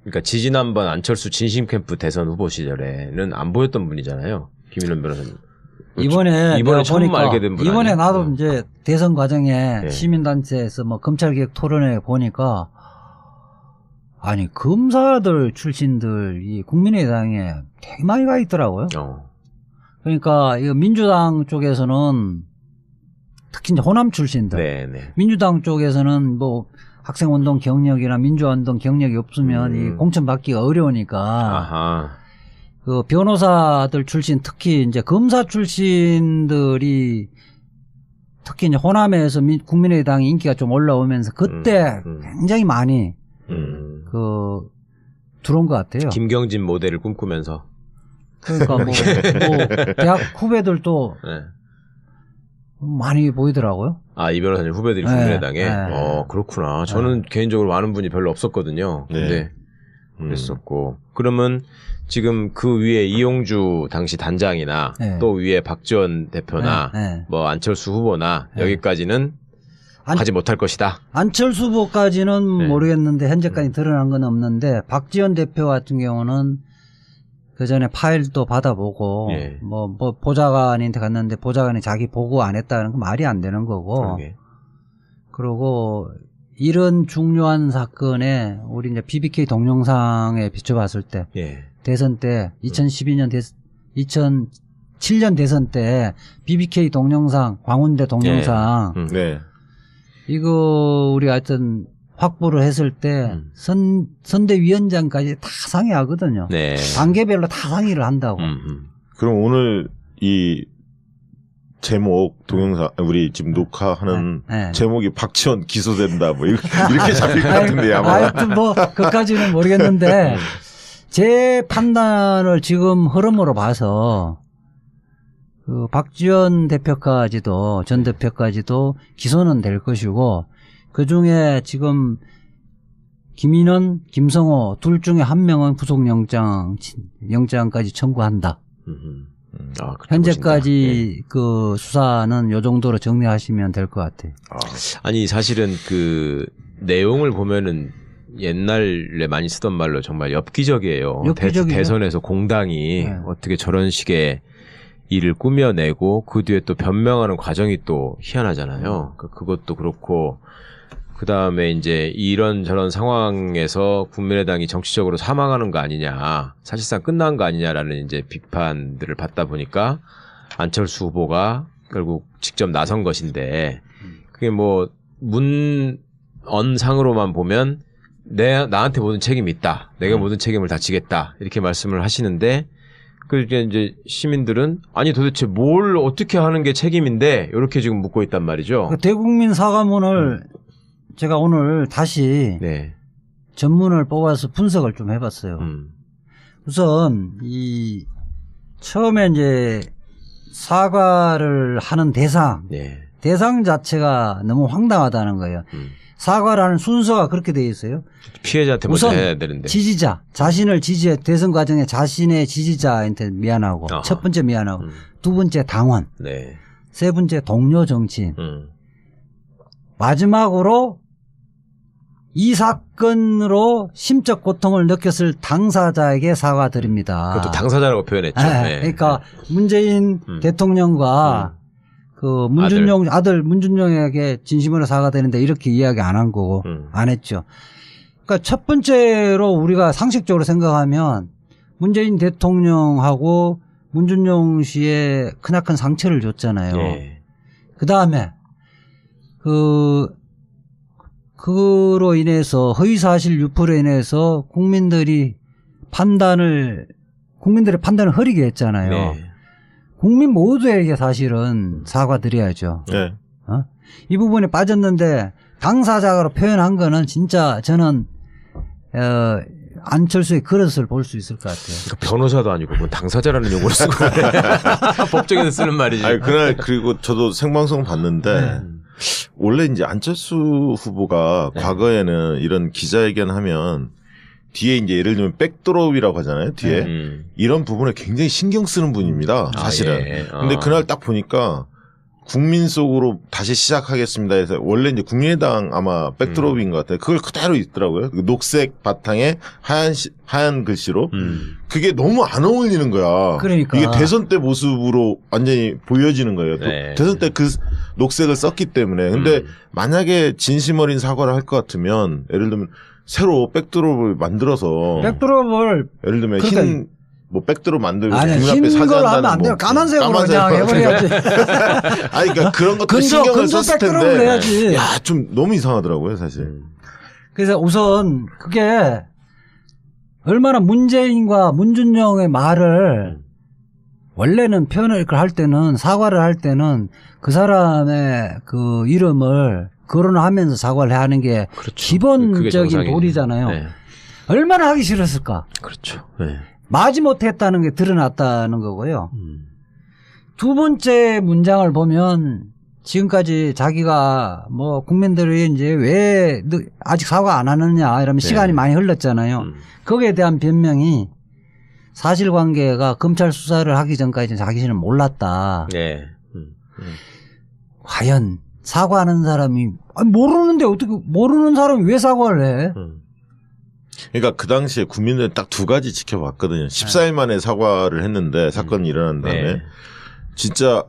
B: 그러니까 지난번 안철수 진심 캠프 대선 후보 시절에는 안 보였던 분이잖아요. 김인원 변호사님.
C: 이번에
B: 처음
C: 보니까
B: 알게 된 분
C: 이번에
B: 아니에요?
C: 나도 이제 대선 과정에
B: 네.
C: 시민단체에서 뭐 검찰개혁 토론회 보니까 아니 검사들 출신들 이 국민의당에 되게 많이 가 있더라고요. 그러니까 이 민주당 쪽에서는 특히 이제 호남 출신들,
B: 네네.
C: 민주당 쪽에서는 뭐 학생운동 경력이나 민주화운동 경력이 없으면 이 공천 받기가 어려우니까
B: 아하.
C: 그 변호사들 출신 특히 이제 검사 출신들이 특히 이제 호남에서 국민의당 인기가 좀 올라오면서 그때 굉장히 많이 그 들어온 것 같아요.
B: 김경진 모델을 꿈꾸면서.
C: 그러니까 뭐 대학 후배들도
B: 네.
C: 많이 보이더라고요.
B: 아, 이 변호사님 후배들이
C: 네,
B: 국민의당에?
C: 네.
B: 그렇구나. 저는 개인적으로 아는 분이 별로 없었거든요. 근데 그랬었고. 그러면 지금 그 위에 이용주 당시 단장이나
C: 네.
B: 또 위에 박지원 대표나
C: 네.
B: 뭐 안철수 후보나
C: 네.
B: 여기까지는 가지 못할 것이다.
C: 안철수 후보까지는
B: 네.
C: 모르겠는데 현재까지 드러난 건 없는데 박지원 대표 같은 경우는 그 전에 파일도 받아보고
B: 예.
C: 뭐 보좌관한테 갔는데 보좌관이 자기 보고 안 했다는 건 말이 안 되는 거고.
B: 그러게.
C: 그리고 이런 중요한 사건에 우리 이제 BBK 동영상에 비춰봤을 때
B: 예.
C: 대선 때 2012년 2007년 대선 때 BBK 동영상 광운대 동영상
D: 네.
C: 이거 우리 하여튼 확보를 했을 때 선대위원장까지 다 상의하거든요.
B: 네.
C: 단계별로 다 상의를 한다고.
D: 그럼 오늘 이 제목 동영상 우리 지금 녹화하는
C: 네.
D: 제목이 박지원 기소된다 뭐 이렇게 잡힐 것 같은데 아마.
C: 하여튼 뭐 그까지는 모르겠는데 제 판단을 지금 흐름으로 봐서 그 박지원 대표까지도 전 대표까지도 기소는 될 것이고 그 중에 지금 김인원, 김성호 둘 중에 한 명은 구속영장까지 청구한다. 현재까지 그 수사는 요 정도로 정리하시면 될 것 같아요.
B: 아니 사실은 그 내용을 보면은 옛날에 많이 쓰던 말로 정말 엽기적이에요.
C: 엽기적이죠.
B: 대선에서 공당이 어떻게 저런 식의 일을 꾸며내고 그 뒤에 또 변명하는 과정이 또 희한하잖아요. 그것도 그렇고 그 다음에 이제 이런 저런 상황에서 국민의당이 정치적으로 사망하는 거 아니냐, 사실상 끝난 거 아니냐라는 이제 비판들을 받다 보니까 안철수 후보가 결국 직접 나선 것인데 그게 뭐 문언상으로만 보면 나한테 모든 책임이 있다. 내가 모든 책임을 다 지겠다. 이렇게 말씀을 하시는데 그게 이제 시민들은 아니 도대체 뭘 어떻게 하는 게 책임인데 이렇게 지금 묻고 있단 말이죠.
C: 그 대국민 사과문을 제가 오늘 다시
B: 네.
C: 전문을 뽑아서 분석을 좀 해봤어요. 우선 이 처음에 이제 사과를 하는 대상 자체가 너무 황당하다는 거예요. 사과를 하는 순서가 그렇게 되어 있어요.
B: 피해자한테 먼저
C: 우선
B: 해야 되는데.
C: 지지자, 자신을 지지해 대선 과정에 자신의 지지자한테 미안하고
B: 아하.
C: 첫 번째 미안하고 두 번째 당원,
B: 네.
C: 세 번째 동료 정치인, 마지막으로 이 사건으로 심적 고통을 느꼈을 당사자에게 사과드립니다.
B: 그것도 당사자라고 표현했죠.
C: 네.
B: 네.
C: 그러니까 문재인 대통령과 그 아들 문준용에게 진심으로 사과드리는데 이렇게 이야기 안 한 거고 안 했죠. 그러니까 첫 번째로 우리가 상식적으로 생각하면 문재인 대통령하고 문준용 씨의 크나큰 상처를 줬잖아요.
B: 네.
C: 그 다음에 그로 인해서 허위사실 유포로 인해서 국민들의 판단을 흐리게 했잖아요.
B: 네.
C: 국민 모두에게 사실은 사과드려야죠.
D: 네.
C: 이 부분에 빠졌는데 당사자로 표현한 거는 진짜 저는 안철수의 그릇을 볼 수 있을 것 같아요.
B: 그러니까 변호사도 아니고 뭐 당사자라는 용어를 쓰고 법정에서 쓰는 말이지.
D: 아니, 그날 그리고 저도 생방송 봤는데 원래 이제 안철수 후보가 과거에는 이런 기자회견 하면 뒤에 이제 예를 들면 백드롭이라고 하잖아요. 뒤에 이런 부분에 굉장히 신경 쓰는 분입니다. 사실은.
B: 예.
D: 근데 그날 딱 보니까 국민 속으로 다시 시작하겠습니다 해서 원래 이제 국민의당 아마 백드롭인 것 같아요. 그걸 그대로 있더라고요. 그 녹색 바탕에 하얀 글씨로. 그게 너무 안 어울리는 거야.
C: 그러니까.
D: 이게 대선 때 모습으로 완전히 보여지는 거예요.
B: 네.
D: 대선 때 그 녹색을 썼기 때문에. 근데 만약에 진심 어린 사과를 할 것 같으면 예를 들면 새로 백드롭을 만들어서
C: 백드롭을
D: 예를 들면
C: 그러니까
D: 흰 뭐 백드롭 만들고
C: 아니
D: 국민 앞에
C: 흰 걸로
D: 사죄한다는
C: 하면 안 돼요.
D: 뭐
C: 까만색으로 그냥 해버려야지.
D: 아니 그러니까 그런 것도 신경을 썼을
C: 백드롭을
D: 텐데
C: 해야지.
D: 야, 좀 너무 이상하더라고요, 사실.
C: 그래서 우선 그게 얼마나 문재인과 문준용의 말을 원래는 표현을 할 때는 사과를 할 때는 그 사람의 그 이름을 거론하면서 사과를 해야 하는 게
B: 그렇죠.
C: 기본적인 도리잖아요.
B: 네.
C: 얼마나 하기 싫었을까?
B: 그렇죠. 네.
C: 마지 못했다는 게 드러났다는 거고요. 두 번째 문장을 보면 지금까지 자기가 뭐 국민들이 이제 왜 아직 사과 안 하느냐 이러면 시간이 많이 흘렀잖아요. 거기에 대한 변명이 사실관계가 검찰 수사를 하기 전까지 자기는 몰랐다.
B: 네.
C: 과연 사과하는 사람이 모르는데 어떻게 모르는 사람이 왜 사과를 해?
D: 그러니까 그 당시에 국민들은 딱 두 가지 지켜봤거든요. 14일 만에 사과를 했는데 사건이 일어난 다음에
B: 네.
D: 진짜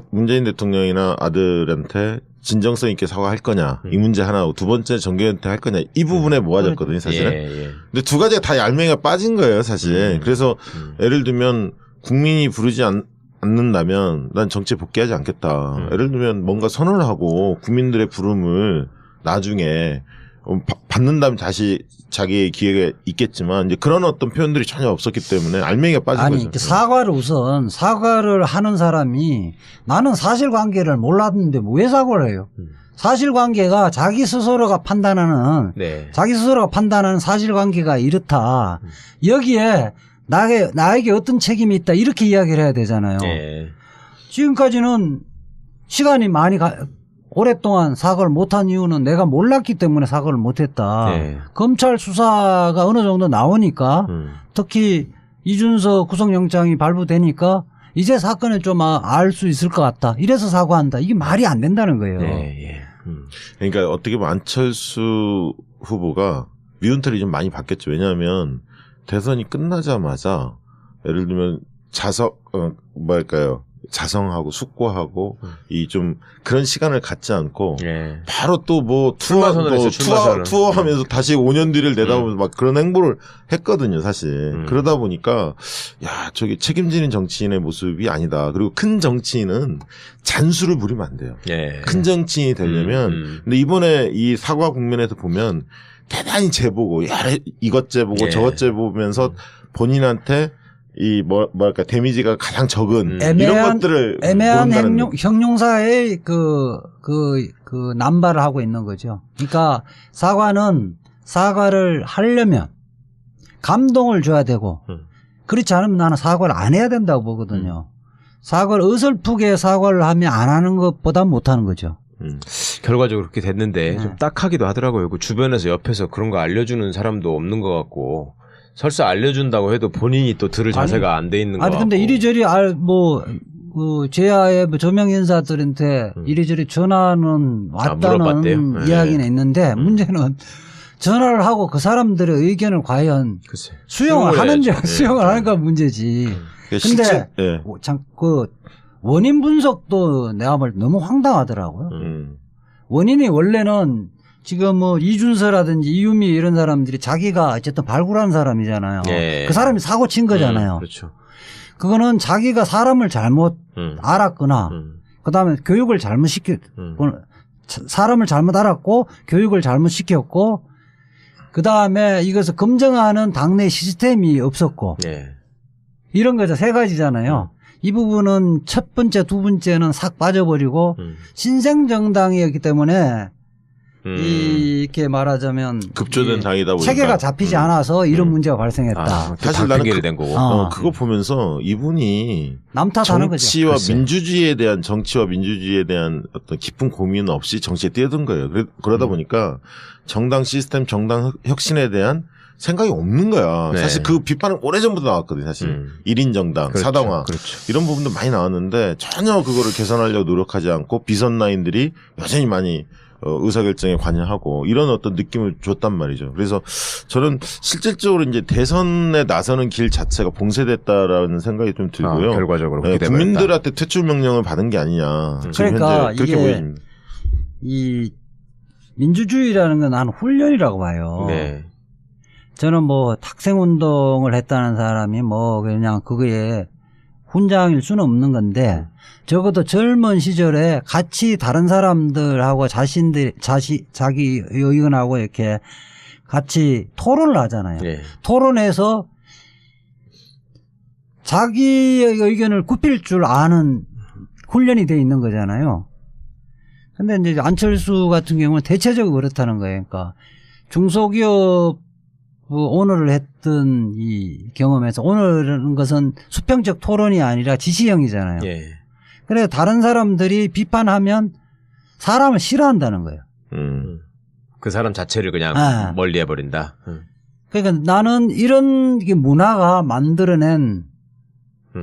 D: 문재인 대통령이나 아들한테 진정성 있게 사과할 거냐 이 문제 하나고 두 번째 정계한테 할 거냐 이 부분에 모아졌거든요, 사실은.
B: 예.
D: 근데 두 가지가 다 얄맹이가 빠진 거예요, 사실. 그래서 예를 들면 국민이 부르지 않는다면 난 정치에 복귀하지 않겠다. 예를 들면 뭔가 선언을 하고 국민들의 부름을 나중에 받는다면 다시 자기의 기회가 있겠지만 이제 그런 어떤 표현들이 전혀 없었기 때문에 알맹이가 빠진
C: 아니,
D: 거죠.
C: 사과를 하는 사람이 나는 사실관계를 몰랐는데 왜 사과를 해요? 사실관계가 자기 스스로가 판단하는 사실관계가 이렇다. 여기에 나에게 어떤 책임이 있다 이렇게 이야기를 해야 되잖아요.
B: 네.
C: 지금까지는 시간이 오랫동안 사과를 못한 이유는 내가 몰랐기 때문에 사과를 못했다.
B: 네.
C: 검찰 수사가 어느 정도 나오니까 특히 이준석 구속영장이 발부되니까 이제 사건을 좀 알 수 있을 것 같다. 이래서 사과한다. 이게 말이 안 된다는 거예요.
B: 네.
D: 그러니까 어떻게 보면 안철수 후보가 미운털이 좀 많이 받겠죠. 왜냐하면 대선이 끝나자마자 예를 들면 자성하고 숙고하고 이 좀 그런 시간을 갖지 않고
B: 예.
D: 바로 또 뭐 투어하면서 다시 5년 뒤를 내다보면서 막 그런 행보를 했거든요, 사실. 그러다 보니까 야, 저기 책임지는 정치인의 모습이 아니다. 그리고 큰 정치인은 잔수를 부리면 안 돼요.
B: 예.
D: 큰 정치인이 되려면 근데 이번에 이 사과 국면에서 보면 대단히 재보고 야, 이것 재보고
B: 예.
D: 저것 재보면서 본인한테 이 뭐랄까 데미지가 가장 적은 이런 것들을
C: 애매한
D: 모른다는
C: 형용사의 그 남발을 하고 있는 거죠. 그러니까 사과를 하려면 감동을 줘야 되고 그렇지 않으면 나는 사과를 안 해야 된다고 보거든요. 사과를 어설프게 사과를 하면 안 하는 것보다 못 하는 거죠.
B: 결과적으로 그렇게 됐는데 좀 딱하기도 하더라고요. 그 주변에서 옆에서 그런 거 알려주는 사람도 없는 것 같고 설사 알려준다고 해도 본인이 또 들을 자세가 안 돼 있는 거 같고.
C: 근데 이리저리 제야의 조명 인사들한테 이리저리 전화는 왔다는 이야기는 있는데 문제는 전화를 하고 그 사람들의 의견을 과연 수용을 하는지 수용을 하는가 문제지. 근데 참 그 원인 분석도 내가 볼 때 너무 황당하더라고요. 원인이 원래는 지금 뭐 이준서라든지 이유미 이런 사람들이 자기가 어쨌든 발굴한 사람이잖아요.
B: 예.
C: 그 사람이 사고 친 거잖아요.
B: 그렇죠.
C: 그거는 자기가 사람을 잘못 알았거나 그다음에 교육을 잘못 사람을 잘못 알았고 교육을 잘못 시켰고 그다음에 이것을 검증하는 당내 시스템이 없었고
B: 예.
C: 이런 거죠. 세 가지잖아요. 이 부분은 첫 번째, 두 번째는 싹 빠져버리고 신생정당이었기 때문에 이렇게 말하자면
D: 급조된 당이다 보니까
C: 체계가 잡히지 않아서 이런 문제가 발생했다.
D: 사실 나는
B: 된 거고.
D: 그거 보면서 이분이
C: 남 탓하는
D: 정치와
C: 거죠.
D: 민주주의에 대한 어떤 깊은 고민 없이 정치에 뛰어든 거예요. 그러다 보니까 정당 시스템, 정당 혁신에 대한 생각이 없는 거야.
B: 네.
D: 사실 그 비판은 오래전부터 나왔거든요. 사실 1인 정당,
B: 그렇죠.
D: 사당화
B: 그렇죠.
D: 이런 부분도 많이 나왔는데 전혀 그거를 개선하려고 노력하지 않고 비선 라인들이 여전히 많이 의사결정에 관여하고 이런 어떤 느낌을 줬단 말이죠. 그래서 저는 실질적으로 이제 대선에 나서는 길 자체가 봉쇄됐다라는 생각이 좀 들고요.
B: 결과적으로
D: 국민들한테 퇴출 명령을 받은 게 아니냐.
C: 그러니까
D: 현재 그렇게 보여집니다.
C: 이 민주주의라는 건 나는 훈련이라고 봐요.
B: 네.
C: 저는 뭐 학생운동을 했다는 사람이 뭐 그냥 그거에 훈장일 수는 없는 건데 적어도 젊은 시절에 같이 다른 사람들하고 자기 의견하고 이렇게 같이 토론을 하잖아요.
B: 네.
C: 토론해서 자기의 의견을 굽힐 줄 아는 훈련이 돼 있는 거잖아요. 근데 이제 안철수 같은 경우는 대체적으로 그렇다는 거예요. 그러니까 중소기업 오늘을 했던 이 경험에서 오늘은 것은 수평적 토론이 아니라 지시형이잖아요.
B: 예.
C: 그래서 다른 사람들이 비판하면 사람을 싫어한다는 거예요.
B: 그 사람 자체를 그냥 멀리 해버린다.
C: 그러니까 나는 이런 문화가 만들어낸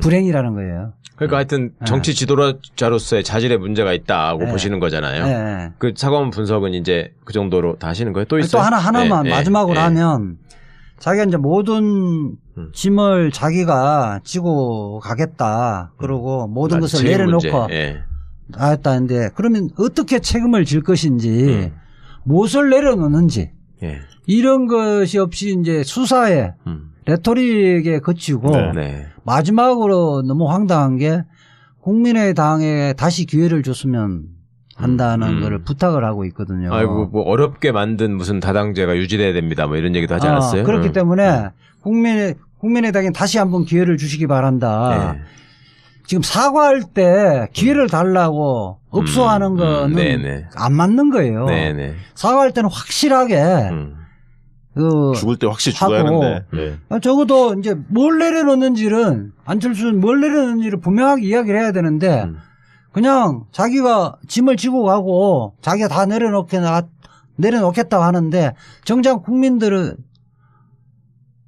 C: 불행이라는 거예요.
B: 그러니까 하여튼 정치 지도자로서의 자질에 문제가 있다고 보시는 거잖아요.
C: 네.
B: 그 사과문 분석은 이제 그 정도로 다 하시는 거예요? 또 있어요?
C: 또 하나만 마지막으로 하면 자기가 이제 모든 짐을 자기가 지고 가겠다. 그러고 모든 것을 내려놓고 하겠다는데 그러면 어떻게 책임을 질 것인지 무엇을 내려놓는지 이런 것이 없이 이제 수사에 레토릭에 그치고 마지막으로 너무 황당한 게 국민의당에 다시 기회를 줬으면 한다는 거를 부탁을 하고 있거든요.
B: 아이고 뭐 어렵게 만든 무슨 다당제가 유지돼야 됩니다. 뭐 이런 얘기도 하지 않았어요?
C: 그렇기 때문에 국민의당에 다시 한번 기회를 주시기 바란다. 지금 사과할 때 기회를 달라고 업소하는 거는 안 맞는 거예요. 사과할 때는 확실하게
D: 죽을 때 확실히 죽어야 하는데.
C: 적어도 이제 뭘 내려놓는지는 안철수는 뭘 내려놓는지를 분명하게 이야기를 해야 되는데 그냥 자기가 짐을 지고 가고 자기가 다 내려놓겠다고 하는데 정작 국민들은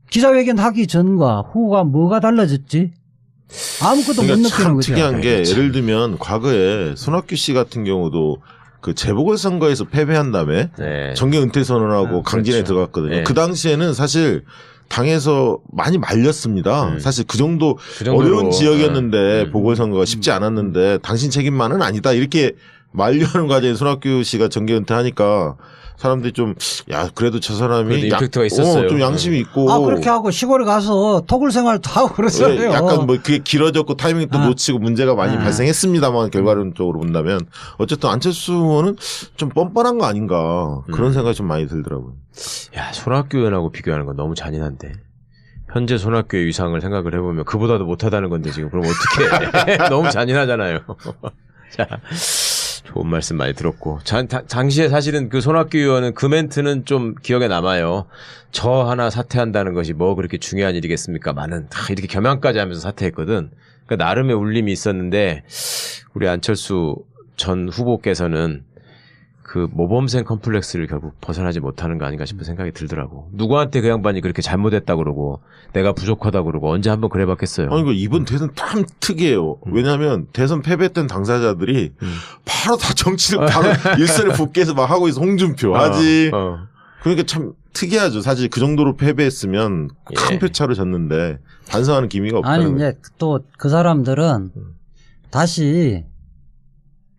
C: 기자회견 하기 전과 후가 뭐가 달라졌지? 아무것도 못 느끼는 거죠.
D: 특이한 게 예를 들면 과거에 손학규 씨 같은 경우도 그 재보궐선거에서 패배한 다음에 정계 은퇴 선언하고 강진에 들어갔거든요. 그 당시에는 사실 당에서 많이 말렸습니다. 사실 그 정도로 어려운 지역이었는데 보궐선거가 쉽지 않았는데 당신 책임만은 아니다 이렇게 만류하는 과정에 손학규 씨가 정계 은퇴하니까 사람들이 좀 야 그래도 저 사람이
B: 임팩트가 있었어요.
D: 좀 양심이 있고
C: 그렇게 하고 시골에 가서 토굴 생활도 하고 그랬어요.
D: 약간 뭐 그게 길어졌고 타이밍도 놓치고 문제가 많이 발생했습니다만 결과론적으로 본다면 어쨌든 안철수 의원은 좀 뻔뻔한 거 아닌가 그런 생각이 좀 많이 들더라고요.
B: 야 손학규 의원하고 비교하는 건 너무 잔인한데. 현재 손학규의 위상을 생각을 해보면 그보다도 못하다는 건데 지금 그럼 어떻게 너무 잔인하잖아요. 자. 좋은 말씀 많이 들었고 당시에 사실은 그 손학규 의원은 그 멘트는 좀 기억에 남아요. 저 하나 사퇴한다는 것이 뭐 그렇게 중요한 일이겠습니까? 많은 이렇게 겸양까지 하면서 사퇴했거든. 그러니까 나름의 울림이 있었는데 우리 안철수 전 후보께서는 그 모범생 컴플렉스를 결국 벗어나지 못하는 거 아닌가 싶은 생각이 들더라고. 누구한테 그 양반이 그렇게 잘못했다 그러고 내가 부족하다 그러고 언제 한번 그래봤겠어요.
D: 아니 이번 대선 참 특이해요. 왜냐하면 대선 패배했던 당사자들이 바로 다 정치를 바로 일선에 복귀해서 막 하고 있어. 홍준표 하지. 그러니까 참 특이하죠. 사실 그 정도로 패배했으면 큰 표차로 졌는데 반성하는 기미가 없다는
C: 아니 이제 또 그 사람들은 다시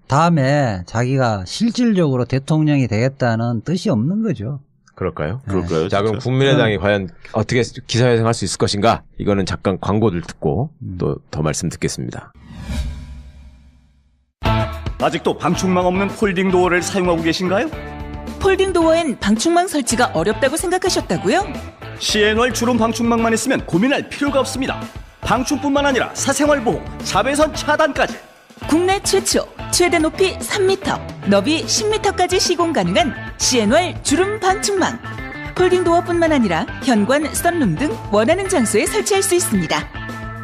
C: 다음에 자기가 실질적으로 대통령이 되겠다는 뜻이 없는 거죠.
B: 그럴까요?
D: 그럴까요?
B: 자, 그럼 국민의당이 과연 어떻게 기사회생할 수 있을 것인가? 이거는 잠깐 광고를 듣고 또 더 말씀 듣겠습니다.
H: 아직도 방충망 없는 폴딩 도어를 사용하고 계신가요?
I: 폴딩 도어엔 방충망 설치가 어렵다고 생각하셨다고요?
H: CNR 주름 방충망만 있으면 고민할 필요가 없습니다. 방충뿐만 아니라 사생활 보호, 자외선 차단까지.
I: 국내 최초 최대 높이 3m, 너비 10m까지 시공 가능한 CNR 주름 방충망. 폴딩 도어뿐만 아니라 현관, 썬룸 등 원하는 장소에 설치할 수 있습니다.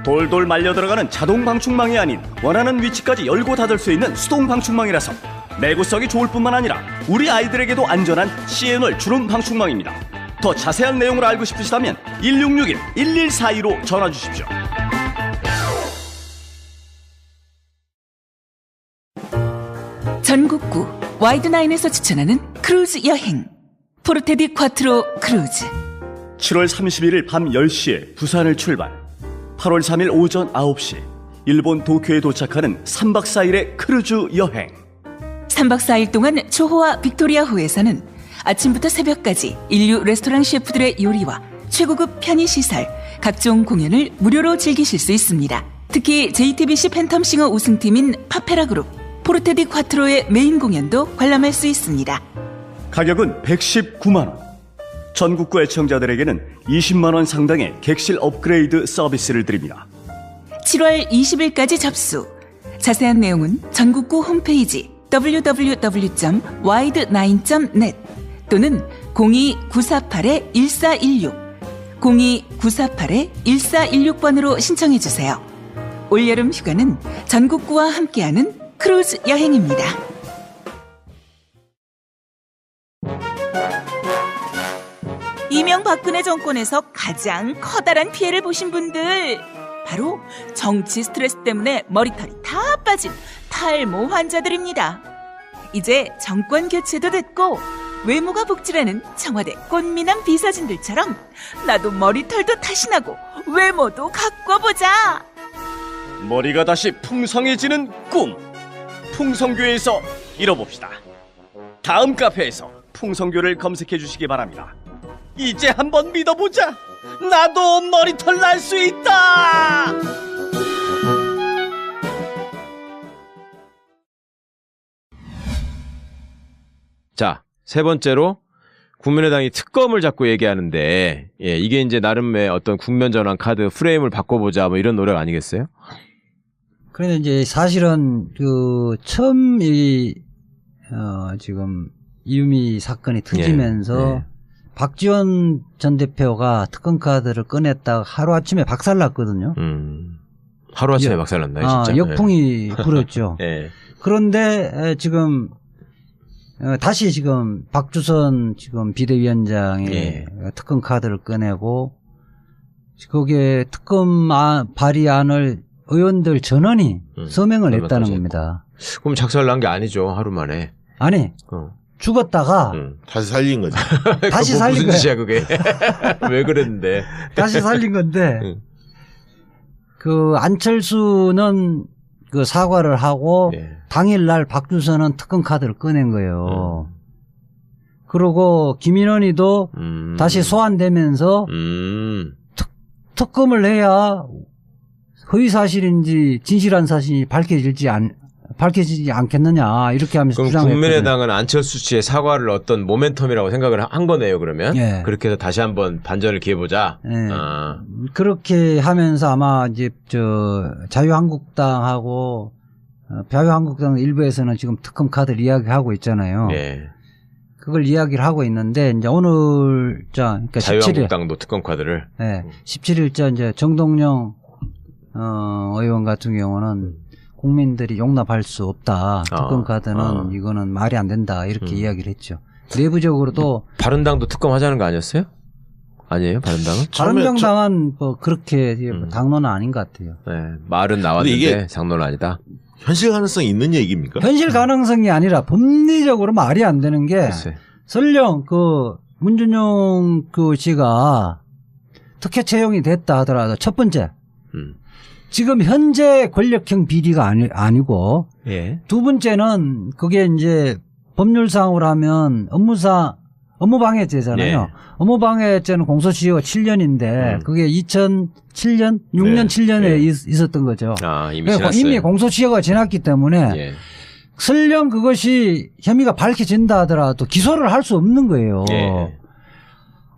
H: 돌돌 말려 들어가는 자동 방충망이 아닌 원하는 위치까지 열고 닫을 수 있는 수동 방충망이라서 내구성이 좋을 뿐만 아니라 우리 아이들에게도 안전한 CNR 주름 방충망입니다. 더 자세한 내용을 알고 싶으시다면 1661-1142로 전화 주십시오.
I: 전국구 와이드나인에서 추천하는 크루즈 여행 포르테디 콰트로 크루즈.
H: 7월 31일 밤 10시에 부산을 출발, 8월 3일 오전 9시 일본 도쿄에 도착하는 3박 4일의 크루즈 여행.
I: 3박 4일 동안 초호와 빅토리아호에서는 아침부터 새벽까지 인류 레스토랑 셰프들의 요리와 최고급 편의시설, 각종 공연을 무료로 즐기실 수 있습니다. 특히 JTBC 팬텀싱어 우승팀인 파페라 그룹 포르테디 콰트로의 메인 공연도 관람할 수 있습니다.
H: 가격은 119만원. 전국구 애청자들에게는 20만원 상당의 객실 업그레이드 서비스를 드립니다.
I: 7월 20일까지 접수. 자세한 내용은 전국구 홈페이지 www.wide9.net 또는 02-948-1416 02-948-1416번으로 신청해주세요. 올여름 휴가는 전국구와 함께하는 크루즈 여행입니다. 이명박근혜 정권에서 가장 커다란 피해를 보신 분들, 바로 정치 스트레스 때문에 머리털이 다 빠진 탈모 환자들입니다. 이제 정권 교체도 됐고 외모가 복지라는 청와대 꽃미남 비서진들처럼 나도 머리털도 다시 나고 외모도 가꿔보자.
H: 머리가 다시 풍성해지는 꿈, 풍성교에서 이뤄봅시다. 다음 카페에서 풍성교를 검색해 주시기 바랍니다. 이제 한번 믿어보자. 나도 머리털 날 수 있다.
B: 자, 세 번째로 국민의당이 특검을 자꾸 얘기하는데, 예, 이게 이제 나름의 어떤 국면 전환 카드 프레임을 바꿔보자 뭐 이런 노력 아니겠어요?
C: 그런데 이제 사실은 그 처음 지금 이유미 사건이 터지면서 박지원 전 대표가 특검 카드를 꺼냈다가 하루아침에 박살났거든요.
B: 하루아침에 박살났나요, 진짜?
C: 역풍이 불었죠. 그런데 지금 다시 지금 박주선 지금 비대위원장의 특검 카드를 꺼내고 거기에 특검 발의안을 의원들 전원이 서명을 했다는 겁니다.
B: 그럼 작살난 게 아니죠, 하루 만에.
C: 아니, 죽었다가
D: 다시 살린 거지.
C: 다시
B: 그거
C: 살린
B: 무슨
C: 거야.
B: 짓이야 그게. 왜 그랬는데.
C: 다시 살린 건데
B: 응.
C: 그 안철수는 그 사과를 하고
B: 네.
C: 당일날 박주선은 특검 카드를 꺼낸 거예요. 그리고 김인원이도 다시 소환되면서 특검을 해야 허위 사실인지 진실한 사실이 밝혀지지 않겠느냐 이렇게 하면서
B: 그럼
C: 주장했거든요.
B: 국민의당은 안철수 씨의 사과를 어떤 모멘텀이라고 생각을 한 거네요. 그러면
C: 예.
B: 그렇게 해서 다시 한번 반전을 기해보자.
C: 예.
B: 아.
C: 그렇게 하면서 아마 이제 자유한국당하고 자유한국당 일부에서는 지금 특검 카드를 이야기하고 있잖아요.
B: 예.
C: 그걸 이야기를 하고 있는데 이제 오늘자 그러니까 17일
B: 자유한국당도 특검 카드를.
C: 네, 17일자 이제 정동영 의원 같은 경우는 국민들이 용납할 수 없다. 특검 카드는 이거는 말이 안 된다. 이렇게 이야기를 했죠. 내부적으로도
B: 바른당도 특검 하자는 거 아니었어요? 아니에요, 바른당은?
C: 바른정당은 뭐 그렇게 당론은 아닌 것 같아요.
B: 네, 말은 나왔는데
D: 이게
B: 장론은 아니다.
D: 현실 가능성이 있는 얘기입니까?
C: 현실 가능성이 아니라 법리적으로 말이 안 되는 게
B: 글쎄.
C: 설령 그 문준용 그 씨가 특혜 채용이 됐다 하더라도 첫 번째 지금 현재 권력형 비리가 아니고
B: 예.
C: 두 번째는 그게 이제 법률상으로 하면 업무방해죄잖아요.
B: 예.
C: 업무방해죄는 공소시효가 7년인데 그게 2007년, 6년, 7년에 있었던 거죠.
B: 아, 이미
C: 그러니까
B: 지났어요.
C: 이미 공소시효가 지났기 때문에
B: 예.
C: 설령 그것이 혐의가 밝혀진다 하더라도 기소를 할 수 없는 거예요.
B: 예.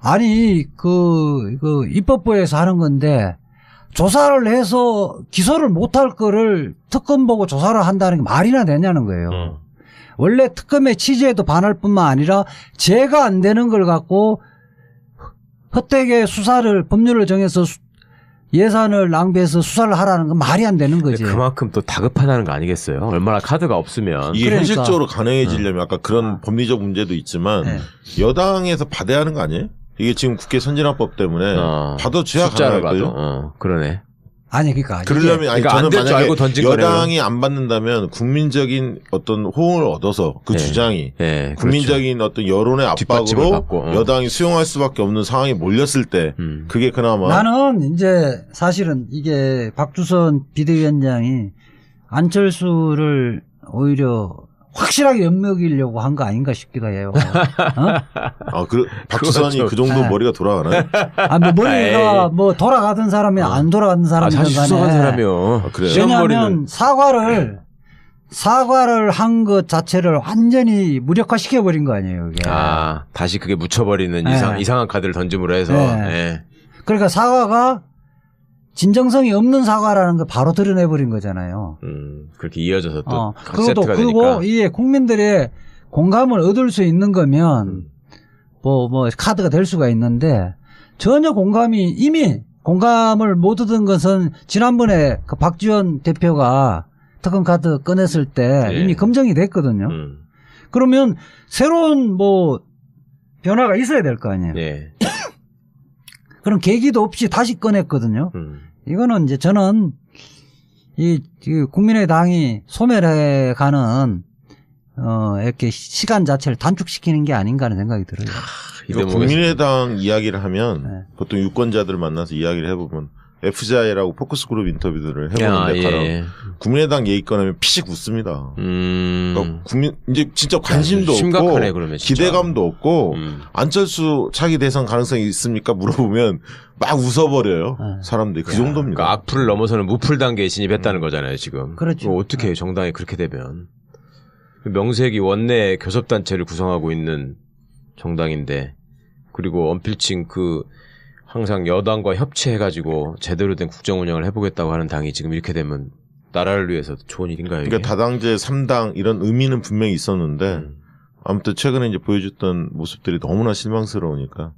C: 아니 그 입법부에서 하는 건데 조사를 해서 기소를 못할 거를 특검 보고 조사를 한다는 게 말이나 되냐는 거예요. 원래 특검의 취지에도 반할 뿐만 아니라 죄가 안 되는 걸 갖고 헛되게 수사를 법률을 정해서 예산을 낭비해서 수사를 하라는 건 말이 안 되는 거지.
B: 그만큼 또 다급하다는 거 아니겠어요? 얼마나 카드가 없으면.
D: 이게
C: 그러니까.
D: 현실적으로 가능해지려면 아까 그런 법리적 문제도 있지만
C: 네.
D: 여당에서 받아야 하는 거 아니에요? 이게 지금 국회 선진화법 때문에 봐도 죄가
B: 숫자를
D: 가능할걸요?
B: 봐도. 그러네.
C: 아니 그러니까
D: 그러려면 아니
B: 그러니까
D: 저는
B: 안 될 줄
D: 만약에
B: 알고 던진
D: 여당이 안 받는다면 국민적인 어떤 호응을 얻어서 그
B: 예.
D: 주장이
B: 예,
D: 국민적인 어떤 여론의
B: 뒷받침을
D: 압박으로
B: 받고,
D: 여당이 수용할 수밖에 없는 상황이 몰렸을 때 그게 그나마
C: 나는 이제 사실은 이게 박주선 비대위원장이 안철수를 오히려 확실하게 엿먹이려고 한 거 아닌가 싶기도 해요.
D: 박주선이 그 정도
C: 네.
D: 머리가 돌아가나요?
C: 뭐 머리가 뭐 돌아가던 사람이 안 돌아가던 사람이든
B: 사실 수석한 사람이요.
C: 왜냐하면 사과를 한 것 자체를 완전히 무력화시켜 버린 거 아니에요, 이게.
B: 다시 그게 묻혀버리는
C: 네.
B: 이상한 카드를 던짐으로 해서.
C: 네.
B: 예.
C: 그러니까 사과가 진정성이 없는 사과라는 걸 바로 드러내버린 거잖아요.
B: 그렇게 이어져서 또 세트가
C: 그리고
B: 되니까.
C: 이게 국민들의 공감을 얻을 수 있는 거면 뭐 카드가 될 수가 있는데 전혀 이미 공감을 못 얻은 것은 지난번에 그 박지원 대표가 특검 카드 꺼냈을 때
B: 예.
C: 이미 검증이 됐거든요. 그러면 새로운 변화가 있어야 될 거 아니에요.
B: 예.
C: 그런 계기도 없이 다시 꺼냈거든요. 이거는 이제 저는 이 국민의당이 소멸해가는 이렇게 시간 자체를 단축시키는 게 아닌가 하는 생각이 들어요.
D: 이거 국민의당 이야기를 하면
C: 네.
D: 보통 유권자들 만나서 이야기를 해보면 FGI라고 포커스그룹 인터뷰들을 해보는데
B: 예.
D: 국민의당 얘기 꺼내면 피식 웃습니다. 그러니까 이제 진짜 관심도
B: 심각하네,
D: 없고
B: 그러면 진짜.
D: 기대감도 없고 안철수 차기 대선 가능성이 있습니까? 물어보면 막 웃어버려요. 사람들이 그 정도입니다.
B: 그러니까 악플을 넘어서는 무플 단계에 진입했다는 거잖아요, 지금.
C: 그렇죠.
B: 어떻게 해요, 정당이 그렇게 되면. 명색이 원내 교섭단체를 구성하고 있는 정당인데, 그리고 언필칭 항상 여당과 협치해가지고 제대로 된 국정 운영을 해보겠다고 하는 당이 지금 이렇게 되면 나라를 위해서 좋은 일인가요? 이게?
D: 그러니까 다당제 3당 이런 의미는 분명히 있었는데 아무튼 최근에 이제 보여줬던 모습들이 너무나 실망스러우니까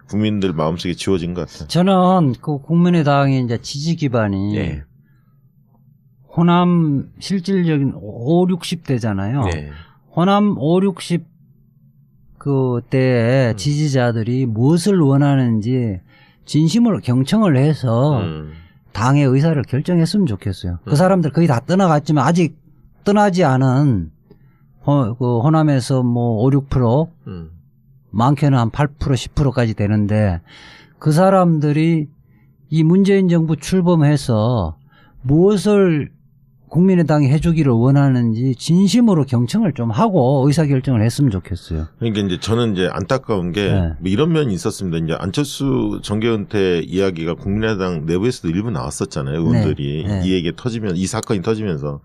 D: 국민들 마음속에 지워진 것 같아요.
C: 저는 그 국민의당의 이제 지지 기반이
B: 예.
C: 호남 실질적인 5, 60대잖아요.
B: 예.
C: 호남 5, 60 그때의 지지자들이 무엇을 원하는지 진심으로 경청을 해서 당의 의사를 결정했으면 좋겠어요. 그 사람들 거의 다 떠나갔지만 아직 떠나지 않은 그 호남에서 뭐 5, 6%, 많게는 한 8%, 10%까지 되는데 그 사람들이 이 문재인 정부 출범해서 무엇을 국민의당이 해주기를 원하는지 진심으로 경청을 좀 하고 의사결정을 했으면 좋겠어요.
D: 그러니까 이제 저는 이제 안타까운 게
C: 네.
D: 뭐 이런 면이 있었습니다. 이제 안철수 정계은퇴 이야기가 국민의당 내부에서도 일부 나왔었잖아요. 의원들이
C: 네.
D: 이 얘기 터지면 이 사건이 터지면서.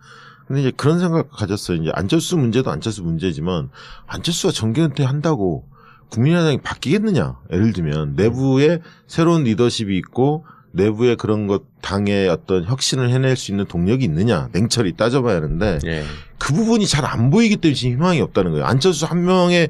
D: 근데 이제 그런 생각 가졌어요. 이제 안철수 문제도 안철수 문제지만 안철수가 정계은퇴 한다고 국민의당이 바뀌겠느냐? 예를 들면 내부에 새로운 리더십이 있고 내부에 그런 것 당의 어떤 혁신을 해낼 수 있는 동력이 있느냐 냉철히 따져봐야 하는데
B: 예.
D: 그 부분이 잘 안 보이기 때문에 지금 희망이 없다는 거예요. 안철수 한 명의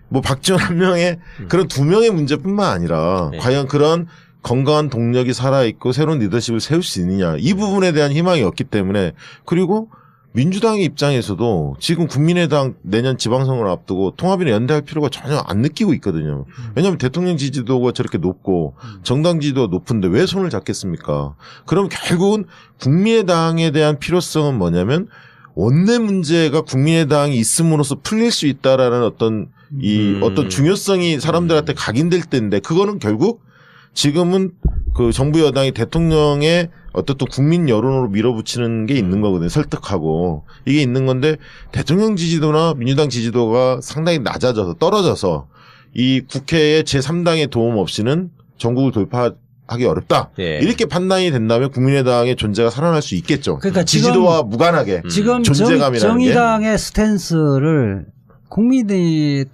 D: 뭐 박지원 한 명의 그런 두 명의 문제뿐만 아니라
B: 네.
D: 과연 그런 건강한 동력이 살아있고 새로운 리더십을 세울 수 있느냐 이 부분에 대한 희망이 없기 때문에 그리고 민주당의 입장에서도 지금 국민의당 내년 지방선거를 앞두고 통합이나 연대할 필요가 전혀 안 느끼고 있거든요. 왜냐하면 대통령 지지도가 저렇게 높고 정당 지지도가 높은데 왜 손을 잡겠습니까? 그럼 결국은 국민의당에 대한 필요성은 뭐냐면 원내 문제가 국민의당이 있음으로써 풀릴 수 있다라는 어떤 어떤 중요성이 사람들한테 각인될 때인데 그거는 결국 지금은 그 정부 여당이 대통령의 어떤 또 국민 여론으로 밀어붙이는 게 있는 거거든요. 설득하고. 이게 있는 건데 대통령 지지도나 민주당 지지도가 상당히 낮아져서 떨어져서 이 국회의 제3당의 도움 없이는 전국을 돌파하기 어렵다.
B: 예.
D: 이렇게 판단이 된다면 국민의당의 존재가 살아날 수 있겠죠.
C: 그러니까
D: 지지도와 무관하게.
C: 지금
D: 존재감이라는
C: 정의당의 스탠스를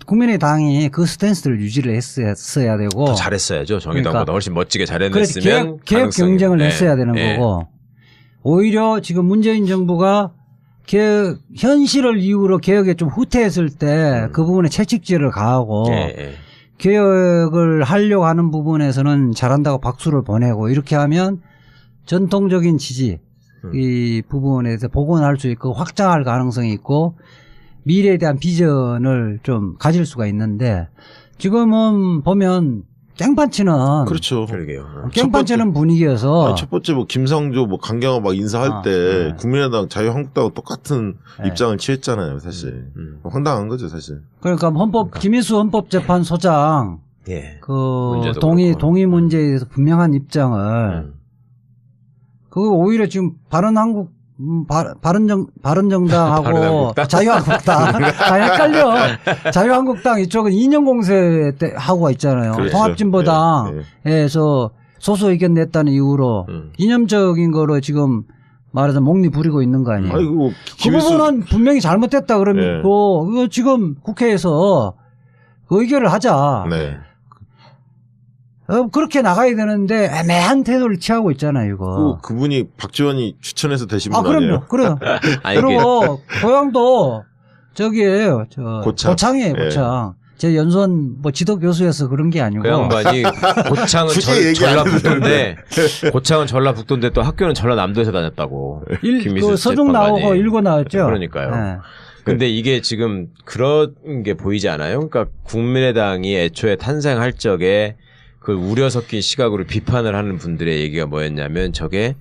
C: 국민의당이 그 스탠스를 유지를 했어야 되고
B: 더 잘했어야죠. 정의당보다
C: 그러니까.
B: 훨씬 멋지게
C: 그래서
B: 잘해냈으면
C: 개혁
B: 가능성이-
C: 경쟁을
B: 예.
C: 했어야 되는
B: 예.
C: 거고 오히려 지금 문재인 정부가 현실을 이유로 개혁에 좀 후퇴했을 때 그 부분에 채찍질을 가하고
B: 예, 예.
C: 개혁을 하려고 하는 부분에서는 잘한다고 박수를 보내고 이렇게 하면 전통적인 지지 이 부분에 대해서 복원할 수 있고 확장할 가능성이 있고 미래에 대한 비전을 좀 가질 수가 있는데 지금은 보면 깽판치는
D: 그렇죠.
B: 그러게요.
C: 깽판치는 분위기여서
D: 아니, 첫 번째 뭐 김상조 뭐 강경화 막 인사할 때
C: 네.
D: 국민의당 자유한국당하고 똑같은
C: 네.
D: 입장을 취했잖아요, 사실. 황당한 거죠, 사실.
C: 그러니까 김희수 헌법재판소장
B: 예.
C: 그
B: 문제도
C: 동의
B: 그렇고.
C: 동의 문제에 대해서 분명한 입장을 그거 오히려 지금 바른정당하고
B: 바른한국당?
C: 자유한국당 헷갈려. 자유한국당 이쪽은 이념 공세 때 하고 있잖아요.
D: 그렇죠.
C: 통합진보당에서 소수 의견 냈다는 이유로 이념적인 거로 지금 말하자면 목리 부리고 있는 거 아니에요.
D: 아이고,
C: 그 부분은 분명히 잘못됐다 그러면 이거 지금 국회에서 의결을 하자.
D: 네.
C: 그렇게 나가야 되는데 애매한 태도를 취하고 있잖아요, 이거.
D: 그분이 박지원이 추천해서 되신 분 아니에요?
C: 그럼요. 그리고 고향도 저기에요. 고창이에요,
D: 예.
C: 고창. 제 연수원 뭐 지도 교수여서 그런 게 아니고.
B: 그 양반이 고창은 전라북도인데 고창은 전라북도인데 또 학교는 전라남도에서 다녔다고.
C: 그 서중 나오고 일고 나왔죠.
B: 그러니까요.
C: 네.
B: 근데 이게 지금 그런 게 보이지 않아요? 그러니까 국민의당이 애초에 탄생할 적에 그 우려 섞인 시각으로 비판을 하는 분들의 얘기가 뭐였냐면 저게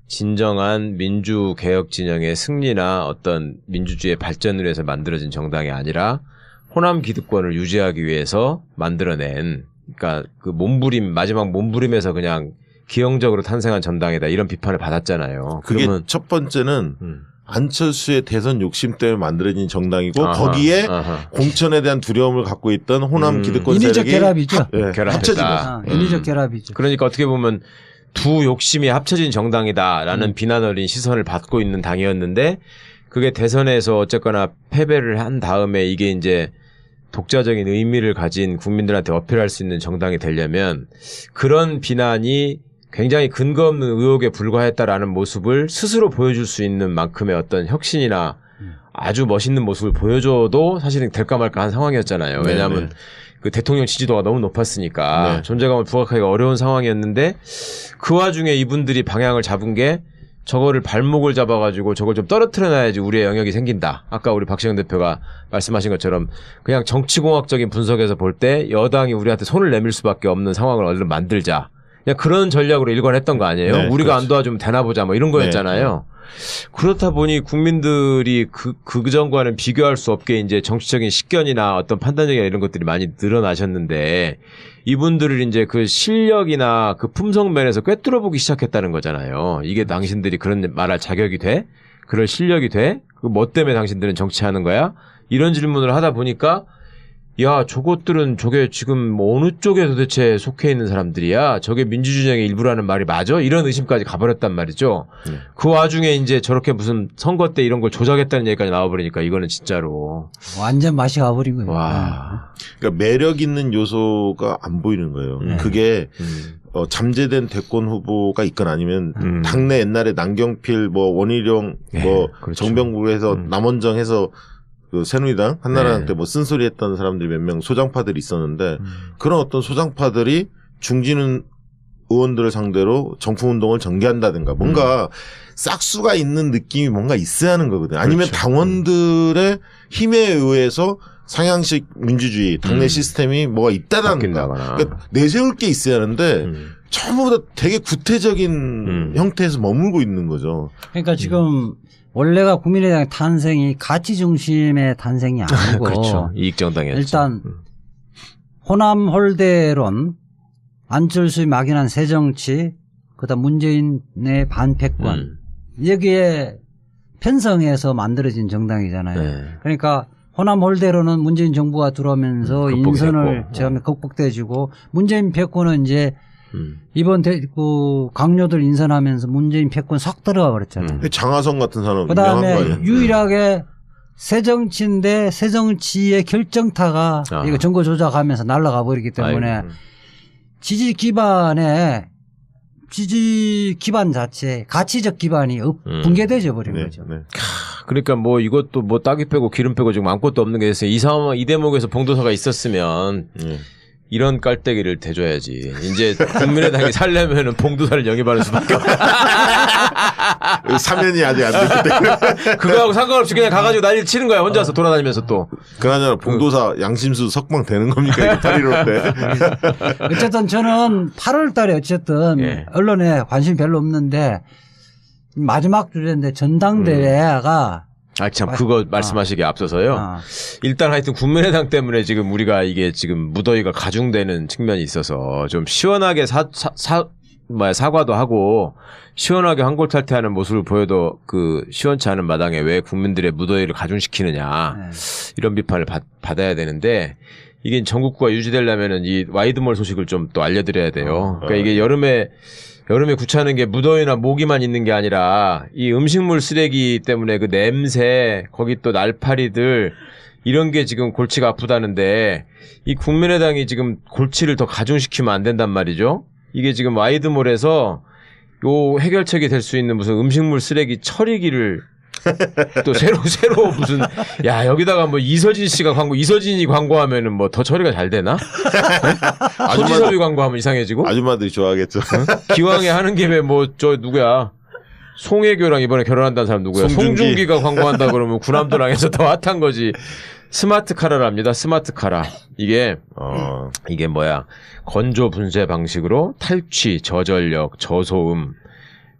B: 진정한 민주개혁 진영의 승리나 어떤 민주주의의 발전을 위해서 만들어진 정당이 아니라 호남 기득권을 유지하기 위해서 만들어낸 그러니까 그 마지막 몸부림에서 그냥 기형적으로 탄생한 정당이다 이런 비판을 받았잖아요.
D: 그게
B: 그러면
D: 첫 번째는 안철수의 대선 욕심 때문에 만들어진 정당이고 거기에 공천에 대한 두려움을 갖고 있던 호남 기득권
C: 인위적
D: 세력이
C: 결합이죠.
D: 합쳐진
B: 결합했다.
D: 거죠.
C: 인위적 결합이죠.
B: 그러니까 어떻게 보면 두 욕심이 합쳐진 정당이다라는 비난 어린 시선을 받고 있는 당이었는데 그게 대선에서 어쨌거나 패배를 한 다음에 이게 이제 독자적인 의미를 가진 국민들한테 어필할 수 있는 정당이 되려면 그런 비난이 굉장히 근거 없는 의혹에 불과했다라는 모습을 스스로 보여줄 수 있는 만큼의 어떤 혁신이나 아주 멋있는 모습을 보여줘도 사실은 될까 말까 한 상황이었잖아요. 왜냐하면
D: 네네.
B: 그 대통령 지지도가 너무 높았으니까
D: 네.
B: 존재감을 부각하기가 어려운 상황이었는데 그 와중에 이분들이 방향을 잡은 게 저거를 발목을 잡아가지고 저걸 좀 떨어뜨려놔야지 우리의 영역이 생긴다. 아까 우리 박시영 대표가 말씀하신 것처럼 그냥 정치공학적인 분석에서 볼 때 여당이 우리한테 손을 내밀 수밖에 없는 상황을 얼른 만들자. 그냥 그런 전략으로 일관했던 거 아니에요?
D: 네,
B: 우리가
D: 그렇죠.
B: 안 도와주면 되나 보자 뭐 이런 거였잖아요. 그렇다 보니 국민들이 그 전과는 비교할 수 없게 이제 정치적인 식견이나 어떤 판단력이나 이런 것들이 많이 늘어나셨는데 이분들을 이제 그 실력이나 그 품성 면에서 꿰뚫어보기 시작했다는 거잖아요. 이게 당신들이 그런 말할 자격이 돼? 그럴 실력이 돼? 그 뭐 때문에 당신들은 정치하는 거야? 이런 질문을 하다 보니까 야, 저게 지금 뭐 어느 쪽에 도대체 속해 있는 사람들이야? 저게 민주주의의 일부라는 말이 맞아? 이런 의심까지 가버렸단 말이죠. 그 와중에 이제 저렇게 무슨 선거 때 이런 걸 조작했다는 얘기까지 나와버리니까 이거는 진짜로.
C: 완전 맛이 가버린 거예요.
B: 와.
D: 그러니까 매력 있는 요소가 안 보이는 거예요. 그게 잠재된 대권 후보가 있거나 아니면 당내 옛날에 남경필, 뭐 원희룡, 뭐
B: 그렇죠.
D: 정병국에서 남원정 해서 그 새누리당, 한나라당 때 뭐 쓴소리 했던 사람들이 몇 명 소장파들이 있었는데 그런 어떤 소장파들이 중진 의원들을 상대로 정풍운동을 전개한다든가 뭔가 싹수가 있는 느낌이 뭔가 있어야 하는 거거든요. 아니면
B: 그렇죠. 당원들의
D: 힘에 의해서 상향식 민주주의, 당내 시스템이 뭐가 있다든가 그러니까 내세울 게 있어야 하는데 전부 다 되게 구태적인 형태에서 머물고 있는 거죠.
C: 그러니까 지금 원래가 국민의당 탄생이 가치 중심의 탄생이 아니고
B: 그렇죠. 이익정당이었죠.
C: 일단 호남-홀대론, 안철수의 막연한 새정치, 그다음 문재인의 반패권 여기에 편성해서 만들어진 정당이잖아요.
B: 네.
C: 그러니까 호남-홀대로는 문재인 정부가 들어오면서 인선을 처음에 극복돼지고 문재인 패권은 이제 이번 그 강요들 인선하면서 문재인 패권 싹 들어가 버렸잖아요.
D: 장하성 같은 사람
C: 그다음에 유일하게 새정치인데 새정치의 결정타가 이거 선거 조작하면서 날아가 버리기 때문에 지지 기반 자체 가치적 기반이 붕괴되져 버린 거죠.
D: 네.
B: 그러니까 뭐 이것도 뭐 딱이 빼고 기름 빼고 지금 아무것도 없는 게 됐어요. 이 상황 이 대목에서 봉도사가 있었으면 이런 깔때기를 대줘야지. 이제 국민의당이 살려면은 봉도사를 영입하는 수밖에 없어.
D: 사면이 아직 안 됐기 때문에.
B: 그거하고 상관없이 그냥 가가지고 난리를 치는 거야. 혼자서 돌아다니면서 또.
D: 그나저나 봉도사 양심수 석방 되는 겁니까? 이거 8.15 때.
C: 어쨌든 저는 8월 달에 어쨌든 언론에 관심이 별로 없는데 마지막 주제인데 전당대회가
B: 참 그거 말씀하시기에 앞서서요. 일단 하여튼 국민의당 때문에 지금 우리가 이게 지금 무더위가 가중되는 측면이 있어서 좀 시원하게 사과도 하고 시원하게 환골탈퇴하는 모습을 보여도 그 시원치 않은 마당에 왜 국민들의 무더위를 가중시키느냐 이런 비판을 받아야 되는데 이게 전국구가 유지되려면은 이 와이드몰 소식을 좀 또 알려드려야 돼요. 그러니까 이게 여름에 구차는 게 무더위나 모기만 있는 게 아니라 이 음식물 쓰레기 때문에 그 냄새, 거기 또 날파리들 이런 게 지금 골치가 아프다는데 이 국민의당이 지금 골치를 더 가중시키면 안 된단 말이죠. 이게 지금 와이드몰에서 요 해결책이 될 수 있는 무슨 음식물 쓰레기 처리기를 또 새로 무슨 야 여기다가 뭐 이서진이 광고하면은 뭐 더 처리가 잘 되나? 소지섭이 광고하면 이상해지고
D: 아줌마들이 좋아하겠죠.
B: 기왕에 하는 김에 뭐 저 누구야 송혜교랑 이번에 결혼한다는 사람 누구야? 송중기가 광고한다 그러면 구남도랑에서 더 핫한 거지. 스마트 카라랍니다. 스마트 카라. 이게 뭐야? 건조 분쇄 방식으로 탈취, 저전력, 저소음.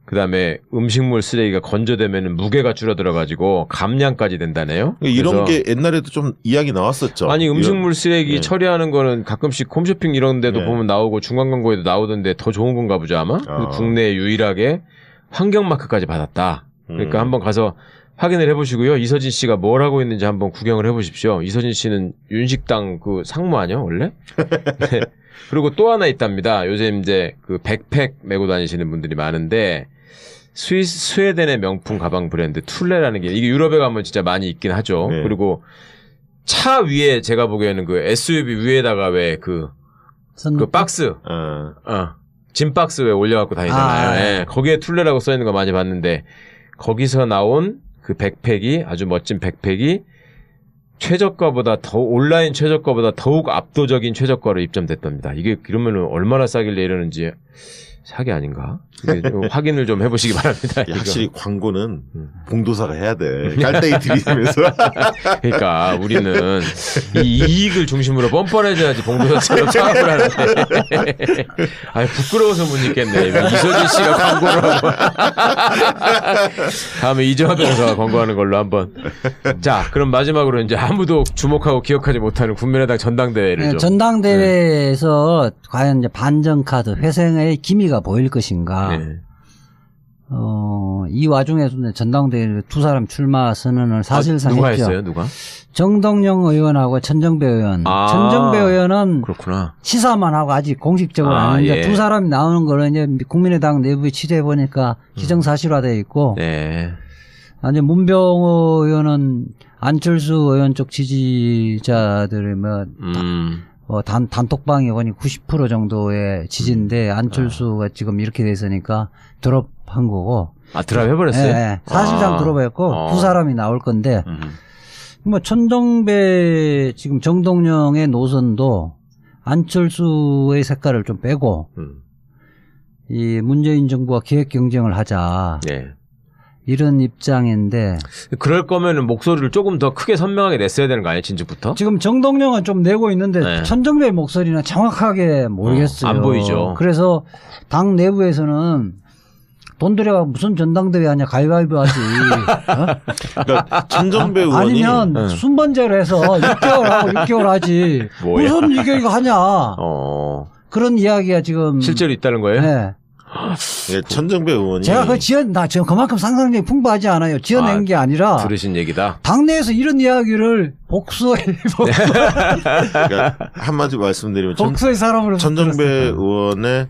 B: 그다음에 음식물 쓰레기가 건조되면 무게가 줄어들어가지고 감량까지 된다네요.
D: 이런 게 옛날에도 좀 이야기 나왔었죠.
B: 아니 음식물 쓰레기 처리하는 거는 가끔씩 홈쇼핑 이런 데도 보면 나오고 중간 광고에도 나오던데 더 좋은 건가 보죠 아마. 국내에 유일하게 환경 마크까지 받았다. 그러니까 한번 가서 확인을 해보시고요. 이서진 씨가 뭘 하고 있는지 한번 구경을 해보십시오. 이서진 씨는 윤식당 그 상무 아니야 원래? 네. 그리고 또 하나 있답니다. 요즘 이제 그 백팩 메고 다니시는 분들이 많은데 스웨덴의 명품 가방 브랜드 툴레라는 게 이게 유럽에 가면 진짜 많이 있긴 하죠. 그리고 차 위에 제가 보기에는 그 SUV 위에다가 왜 그 박스, 짐 박스 왜 올려갖고 다니잖아요. 거기에 툴레라고 써있는 거 많이 봤는데 거기서 나온 그 백팩이 아주 멋진 백팩이 온라인 최저가보다 더욱 압도적인 최저가로 입점됐답니다. 이게 그러면은 얼마나 싸길래 이러는지 사기 아닌가? 이게 좀 확인을 좀 해보시기 바랍니다. 이거.
D: 확실히 광고는 봉도사가 해야 돼. 깔때기 들이면서.
B: 그러니까 우리는 이 이익을 중심으로 뻔뻔해져야지 봉도사처럼 사업을 하는데. 아 부끄러워서 못 읽겠네. 이서진 씨가 광고를 하고. 다음에 이정화 변호사가 광고하는 걸로 한번. 자, 그럼 마지막으로 이제 아무도 주목하고 기억하지 못하는 국민의당 전당대회를
C: 네,
B: 좀.
C: 전당대회에서 과연 이제 반정카드 회생의 기미가 보일 것인가.
B: 네.
C: 이 와중에서 전당대회 두 사람 출마 선언을 사실상
B: 누가
C: 했죠.
B: 했어요? 누가?
C: 정동영 의원하고 천정배 의원. 천정배 의원은
B: 그렇구나.
C: 시사만 하고 아직 공식적으로 안 했는데
B: 예.
C: 두 사람이 나오는 거는 이제 국민의당 내부에 취재해 보니까 기정사실화되어 있고.
B: 네.
C: 아니 문병호 의원은 안철수 의원 쪽 지지자들의 단톡방이 거의 90% 정도의 지지인데 안철수가 지금 이렇게 됐으니까 드롭한 거고.
B: 아, 드랍 해버렸어요?
C: 네, 사실상 드롭했고 두 사람이 나올 건데 뭐 천정배 지금 정동영의 노선도 안철수의 색깔을 좀 빼고 이 문재인 정부와 기획 경쟁을 하자.
B: 네.
C: 이런 입장인데.
B: 그럴 거면은 목소리를 조금 더 크게 선명하게 냈어야 되는 거 아니에요, 진즉부터?
C: 지금 정동영은 좀 내고 있는데
B: 네.
C: 천정배 목소리는 정확하게 모르겠어요.
B: 안 보이죠.
C: 그래서 당 내부에서는 돈 들여가 무슨 전당대회 하냐 가위바위보 하지.
D: 그러니까 천정배 의원이
C: 아니면 순번제로 해서 6개월 하고 6개월 하지.
B: 뭐야?
C: 무슨 이거 하냐. 그런 이야기가 지금
B: 실제로 있다는 거예요?
C: 네.
D: 천정배 의원이
C: 제가 지금 그만큼 상상력이 풍부하지 않아요. 지어낸 게 아니라
B: 들으신 얘기다.
C: 당내에서 이런 이야기를
D: 그러니까 한마디 말씀드리면
C: 복수의 사람으로
D: 천정배 의원의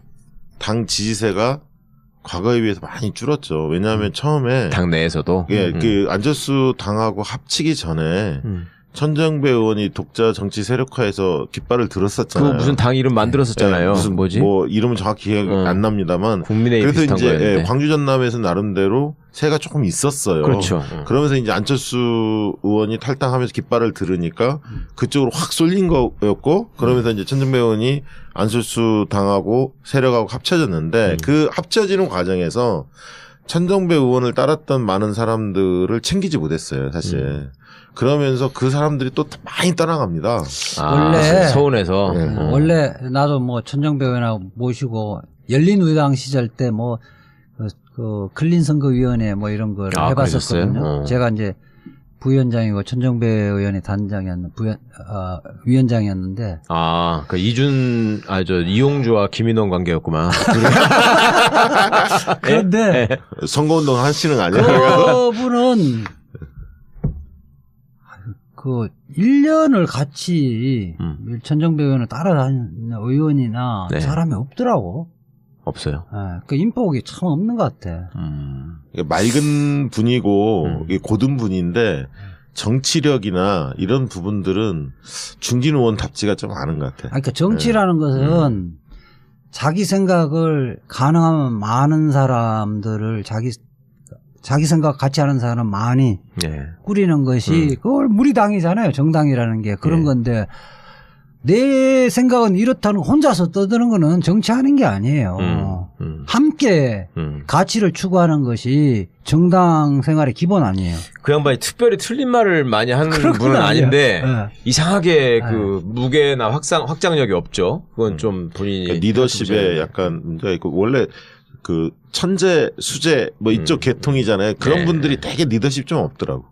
D: 당 지지세가 과거에 비해서 많이 줄었죠. 왜냐하면 처음에
B: 당내에서도
D: 그 안철수 당하고 합치기 전에 천정배 의원이 독자 정치 세력화에서 깃발을 들었었잖아요.
B: 그 무슨 당 이름 만들었었잖아요.
D: 무슨
B: 뭐지?
D: 뭐 이름은 정확히 기억이 안 납니다만.
B: 국민의힘
D: 그래서
B: 비슷한
D: 이제
B: 거였는데.
D: 광주 전남에서 나름대로 세가 조금 있었어요.
B: 그렇죠.
D: 그러면서 이제 안철수 의원이 탈당하면서 깃발을 들으니까 그쪽으로 확 쏠린 거였고, 그러면서 이제 천정배 의원이 안철수 당하고 세력하고 합쳐졌는데 그 합쳐지는 과정에서 천정배 의원을 따랐던 많은 사람들을 챙기지 못했어요, 사실. 그러면서 그 사람들이 또 많이 떠나갑니다.
C: 원래
B: 서운해서.
C: 원래 나도 뭐 천정배 의원하고 모시고 열린우리당 시절 때 뭐 그 근린선거위원회 뭐 이런 걸 해봤었거든요. 제가 이제 부위원장이고 천정배 의원이 단장이었는 위원장이었는데.
B: 그 이용주와 김인원 관계였구만.
C: 그런데
D: 선거운동 하시는 아니에요?
C: 그분은 그 1년을 같이 천정배 의원을 따라다니는 의원이나 사람이 없더라고.
B: 없어요.
C: 그 인복이 참 없는 것 같아.
D: 맑은 분이고 고든 분인데 정치력이나 이런 부분들은 중진 의원답지가 좀 않은 것 같아.
C: 그러니까 정치라는 것은 자기 생각을 가능하면 많은 사람들을 자기 생각 같이 하는 사람 많이 꾸리는 것이 그걸 무리당이잖아요. 정당이라는 게 그런 건데 내 생각은 이렇다는 혼자서 떠드는 거는 정치하는 게 아니에요. 함께 가치를 추구하는 것이 정당 생활의 기본 아니에요.
B: 그 양반이 특별히 틀린 말을 많이 하는 분은 아닌데 이상하게 그 무게나 확장력이 없죠. 그건 좀 본인이
D: 그러니까 리더십에 약간 문제가 있고 원래 그 천재 수재 뭐 이쪽 계통이잖아요. 그런 분들이 되게 리더십 좀 없더라고.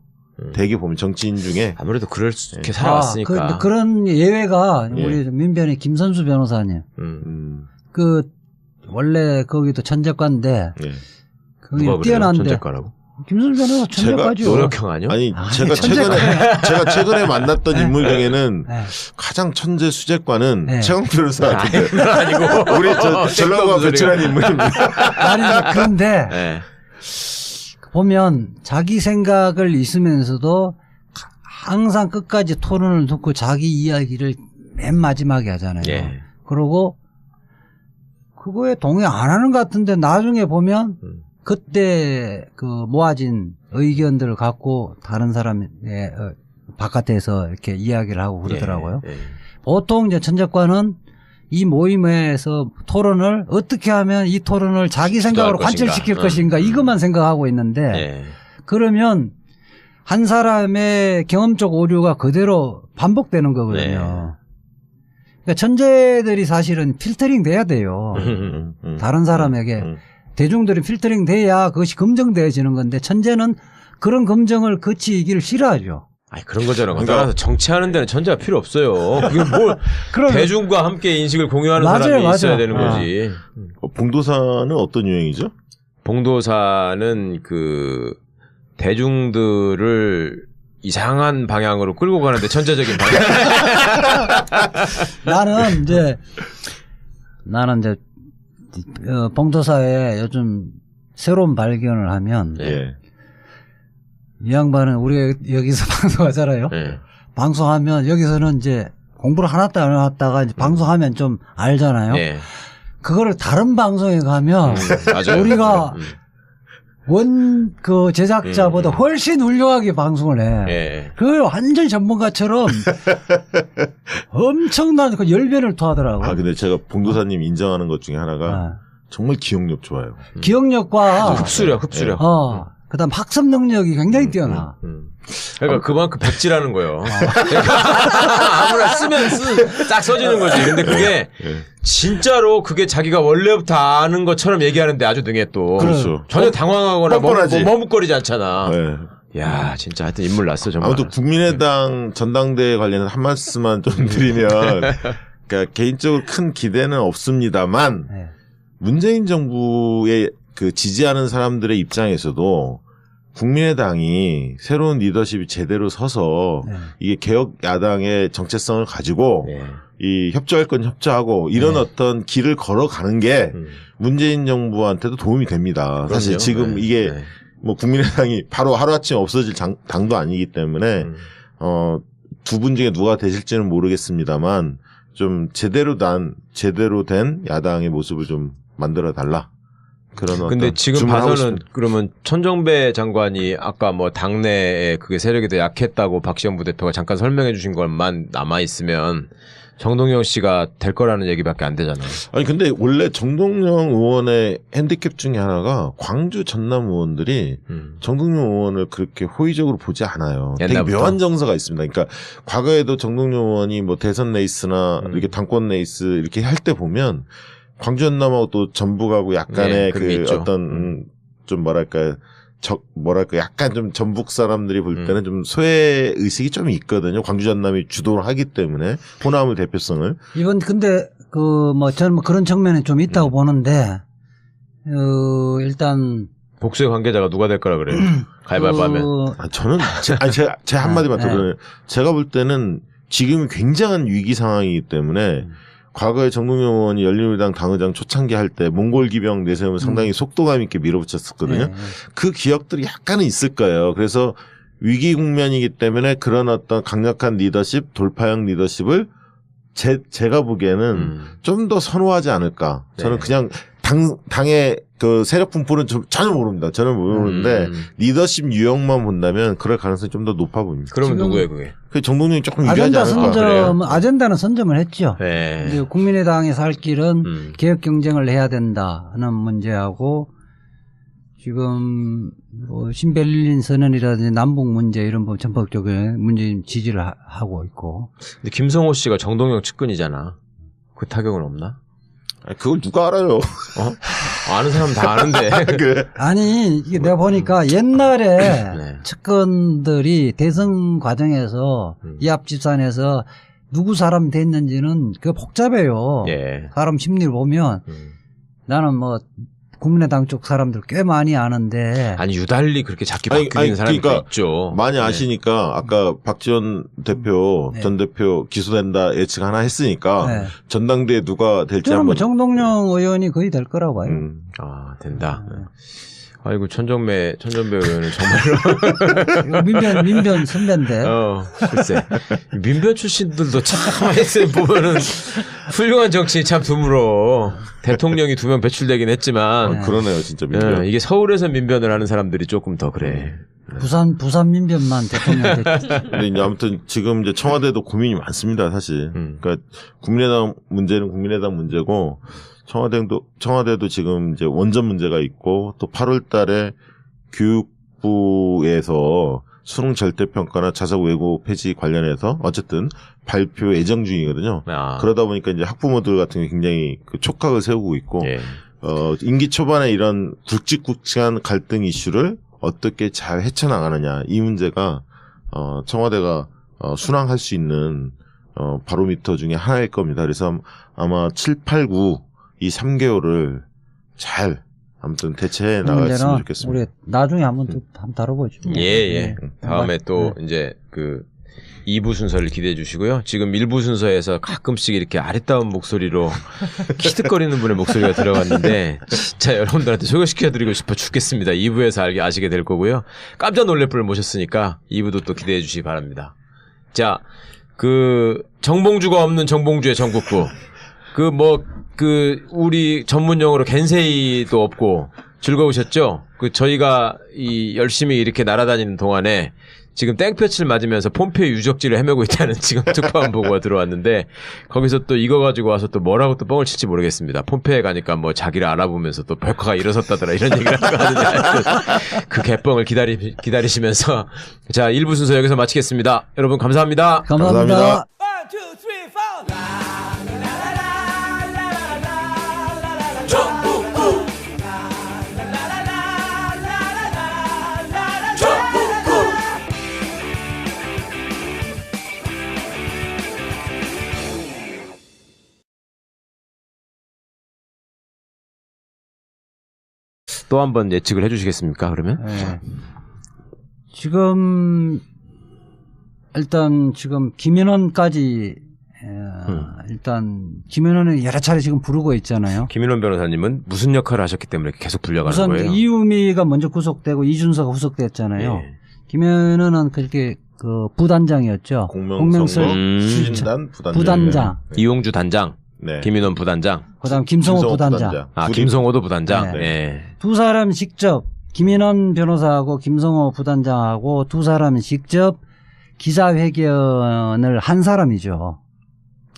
D: 되게 보면 정치인 중에
B: 아무래도 그렇게 살아왔으니까.
C: 그런 예외가 우리 민변의 김선수 변호사님. 그 원래 거기도 천재과인데 거기 뛰어난데.
B: 천재과라고?
C: 김선수 변호사 천재과죠.
B: 노력형 아니요?
D: 아니 제가 최근에 만났던 인물 중에는 가장 천재 수재과는 최강 변호사 같은데
B: 아니고
D: 우리 전라도가 배출한 인물입니다.
C: 아니 그런데. 보면 자기 생각을 있으면서도 항상 끝까지 토론을 듣고 자기 이야기를 맨 마지막에 하잖아요. 그러고 그거에 동의 안 하는 것 같은데 나중에 보면 그때 그 모아진 의견들을 갖고 다른 사람의 바깥에서 이렇게 이야기를 하고 그러더라고요. 보통 이제 천재과는 이 모임에서 토론을 어떻게 하면 이 토론을 자기 생각으로 관철시킬 것인가 이것만 생각하고 있는데
B: 네.
C: 그러면 한 사람의 경험적 오류가 그대로 반복되는 거거든요.
B: 네.
C: 그러니까 천재들이 사실은 필터링 돼야 돼요. 다른 사람에게 대중들이 필터링 돼야 그것이 검증되어지는 건데 천재는 그런 검증을 거치기를 싫어하죠.
B: 아니 그런 거잖아. 따라서 정치하는 데는 천재가 필요 없어요. 그게 뭘 대중과 함께 인식을 공유하는 사람이 있어야 되는 거지.
D: 봉도사는 어떤 유형이죠?
B: 봉도사는 그 대중들을 이상한 방향으로 끌고 가는데 천재적인 방향.
C: 나는 이제 봉도사에 요즘 새로운 발견을 하면 이 양반은 우리가 여기서 방송하잖아요. 방송하면 여기서는 이제 공부를 하나도 안 해왔다가 이제 방송하면 좀 알잖아요. 그거를 다른 방송에 가면 우리가 그 제작자보다 훨씬 훌륭하게 방송을 해. 그걸 완전 전문가처럼 엄청난 그 열변을 토하더라고.
D: 아, 근데 제가 봉도사님 인정하는 것 중에 하나가 정말 기억력 좋아요.
C: 기억력과
B: 흡수력.
C: 그다음 학습 능력이 굉장히 뛰어나.
B: 그러니까 그만큼 백지라는 거예요. 아무나 쓰면 딱 써지는 거지. 근데 그게 진짜로 그게 자기가 원래부터 아는 것처럼 얘기하는데 아주 능해 또.
D: 그렇죠.
B: 전혀 당황하거나
D: 뻔뻔하지.
B: 머뭇거리지 않잖아.
D: 네.
B: 야, 진짜 하여튼 인물 났어 정말.
D: 아무튼 국민의당 전당대회 관련해서 한 말씀만 좀 드리면, 그러니까 개인적으로 큰 기대는 없습니다만 문재인 정부의 그 지지하는 사람들의 입장에서도 국민의당이 새로운 리더십이 제대로 서서 이게 개혁 야당의 정체성을 가지고 이 협조할 건 협조하고 이런 어떤 길을 걸어가는 게 문재인 정부한테도 도움이 됩니다. 사실 지금 이게 뭐 국민의당이 바로 하루아침에 없어질 당도 아니기 때문에 두 분 중에 누가 되실지는 모르겠습니다만 좀 제대로 된 야당의 모습을 좀 만들어 달라.
B: 근데 지금 봐서는 그러면 천정배 장관이 아까 뭐 당내에 그게 세력이 더 약했다고 박시원 부대표가 잠깐 설명해 주신 것만 남아있으면 정동영 씨가 될 거라는 얘기밖에 안 되잖아요.
D: 아니 근데 원래 정동영 의원의 핸디캡 중에 하나가 광주 전남 의원들이 정동영 의원을 그렇게 호의적으로 보지 않아요.
B: 옛날부터?
D: 되게 묘한 정서가 있습니다. 그러니까 과거에도 정동영 의원이 뭐 대선 레이스나 이렇게 당권 레이스 이렇게 할 때 보면 광주 전남하고 또 전북하고 약간의 그 어떤 좀 뭐랄까 약간 좀 전북 사람들이 볼 때는 좀 소외 의식이 좀 있거든요. 광주 전남이 주도를 하기 때문에 호남의 대표성을.
C: 이번 근데 그 뭐 저는 뭐 그런 측면이 좀 있다고 보는데 일단
B: 복수의 관계자가 누가 될 거라 그래요? 가위바위보 하면.
D: 저는 제 한마디만 더 그러면 제가 볼 때는 지금이 굉장한 위기 상황이기 때문에 과거에 정동영 의원이 열린우리당 당의장 초창기 할 때 몽골 기병 내세우면 상당히 속도감 있게 밀어붙였었거든요. 그 기억들이 약간은 있을 거예요. 그래서 위기 국면이기 때문에 그런 어떤 강력한 리더십, 돌파형 리더십을 제가 보기에는 좀 더 선호하지 않을까. 저는 그냥 당의 그 세력 분포는 전혀 모릅니다. 저는 모르는데 리더십 유형만 본다면 그럴 가능성이 좀 더 높아 보입니다.
B: 그러면 누구예요 그게?
D: 그 정동영이 조금 유리하지 않을까.
C: 아젠다는 선점을 했죠.
B: 네.
C: 이제 국민의당의 살 길은 개혁 경쟁을 해야 된다는 문제하고 지금 뭐 신베를린 선언이라든지 남북 문제 이런 뭐 전폭적인 문제 지지를 하고 있고.
B: 근데 김성호 씨가 정동영 측근이잖아. 그 타격은 없나?
D: 그걸 누가 알아요?
B: 아는 사람 다 아는데.
D: 그래.
C: 아니 이게 내가 보니까 옛날에 측근들이 대선 과정에서 이합집산에서 누구 사람 됐는지는 그 복잡해요. 사람 심리를 보면 나는 뭐 국민의당 쪽 사람들 꽤 많이 아는데.
B: 아니 유달리 그렇게 작게 바뀌는 사람이
D: 그러니까
B: 있죠.
D: 많이 아시니까 아까 박지원 대표 전 대표 기소된다 예측 하나 했으니까 전당대회 누가 될지
C: 저는
D: 한번.
C: 뭐 정동영 의원이 거의 될 거라고 봐요.
B: 아 된다. 아이고 천정배 의원은 정말로
C: 민변 선배인데.
B: 글쎄 민변 출신들도 참 SM 보면은 훌륭한 정치인 참 드물어. 대통령이 2명 배출되긴 했지만
D: 그러네요 진짜 민변.
B: 이게 서울에서 민변을 하는 사람들이 조금 더 그래.
C: 부산 민변만 대통령 됐죠.
D: 근데 이제 아무튼 지금 이제 청와대도 고민이 많습니다, 사실. 그러니까 국민의당 문제는 국민의당 문제고 청와대도 지금 이제 원전 문제가 있고 또 8월 달에 교육부에서 수능 절대평가나 자석 외고 폐지 관련해서 어쨌든 발표 예정 중이거든요. 그러다 보니까 이제 학부모들 같은 경우 굉장히 그 촉각을 세우고 있고,
B: 예.
D: 임기 초반에 이런 굵직굵직한 갈등 이슈를 어떻게 잘 헤쳐나가느냐. 이 문제가, 청와대가, 순항할 수 있는, 바로미터 중에 하나일 겁니다. 그래서 아마 7, 8, 9, 이 3개월을 잘, 아무튼 대체해 나갔으면 좋겠습니다.
C: 우리 나중에 한번 다뤄보죠.
B: 예. 다음에 또 이제 2부 순서를 기대해 주시고요. 지금 1부 순서에서 가끔씩 이렇게 아리따운 목소리로 키득거리는 분의 목소리가 들어갔는데 진짜 여러분들한테 소개시켜드리고 싶어 죽겠습니다. 2부에서 아시게 될 거고요. 깜짝 놀랄 분을 모셨으니까 2부도 또 기대해 주시기 바랍니다. 자, 정봉주가 없는 정봉주의 전국구. 우리 전문용어로 겐세이도 없고 즐거우셨죠? 저희가 열심히 이렇게 날아다니는 동안에 지금 땡볕을 맞으면서 폼페이 유적지를 헤매고 있다는 지금 특파원 보고가 들어왔는데 거기서 또 이거 가지고 와서 또 뭐라고 또 뻥을 칠지 모르겠습니다. 폼페이에 가니까 뭐 자기를 알아보면서 또 벽화가 일어섰다더라 이런 얘기를 하는데 그 개뻥을 기다리시면서 자 1부 순서 여기서 마치겠습니다. 여러분 감사합니다.
C: 감사합니다.
A: 1, 2, 3, 4.
B: 또 한 번 예측을 해주시겠습니까? 그러면?
C: 네. 일단 김인원까지 일단 김인원은 여러 차례 지금 부르고 있잖아요.
B: 김인원 변호사님은 무슨 역할을 하셨기 때문에 계속 불려가는 거예요?
C: 우선 이유미가 먼저 구속되고 이준서가 후속됐잖아요.
B: 예.
C: 김인원은 그렇게 부단장이었죠.
D: 공명선거 추진단
C: 부단장.
B: 이용주 단장.
D: 네.
B: 김인원 부단장.
C: 그다음 김성호 부단장.
B: 김성호도 부단장.
C: 네.
B: 네.
C: 두 사람 직접 김인원 변호사하고 김성호 부단장하고 두 사람이 직접 기자회견을 한 사람이죠.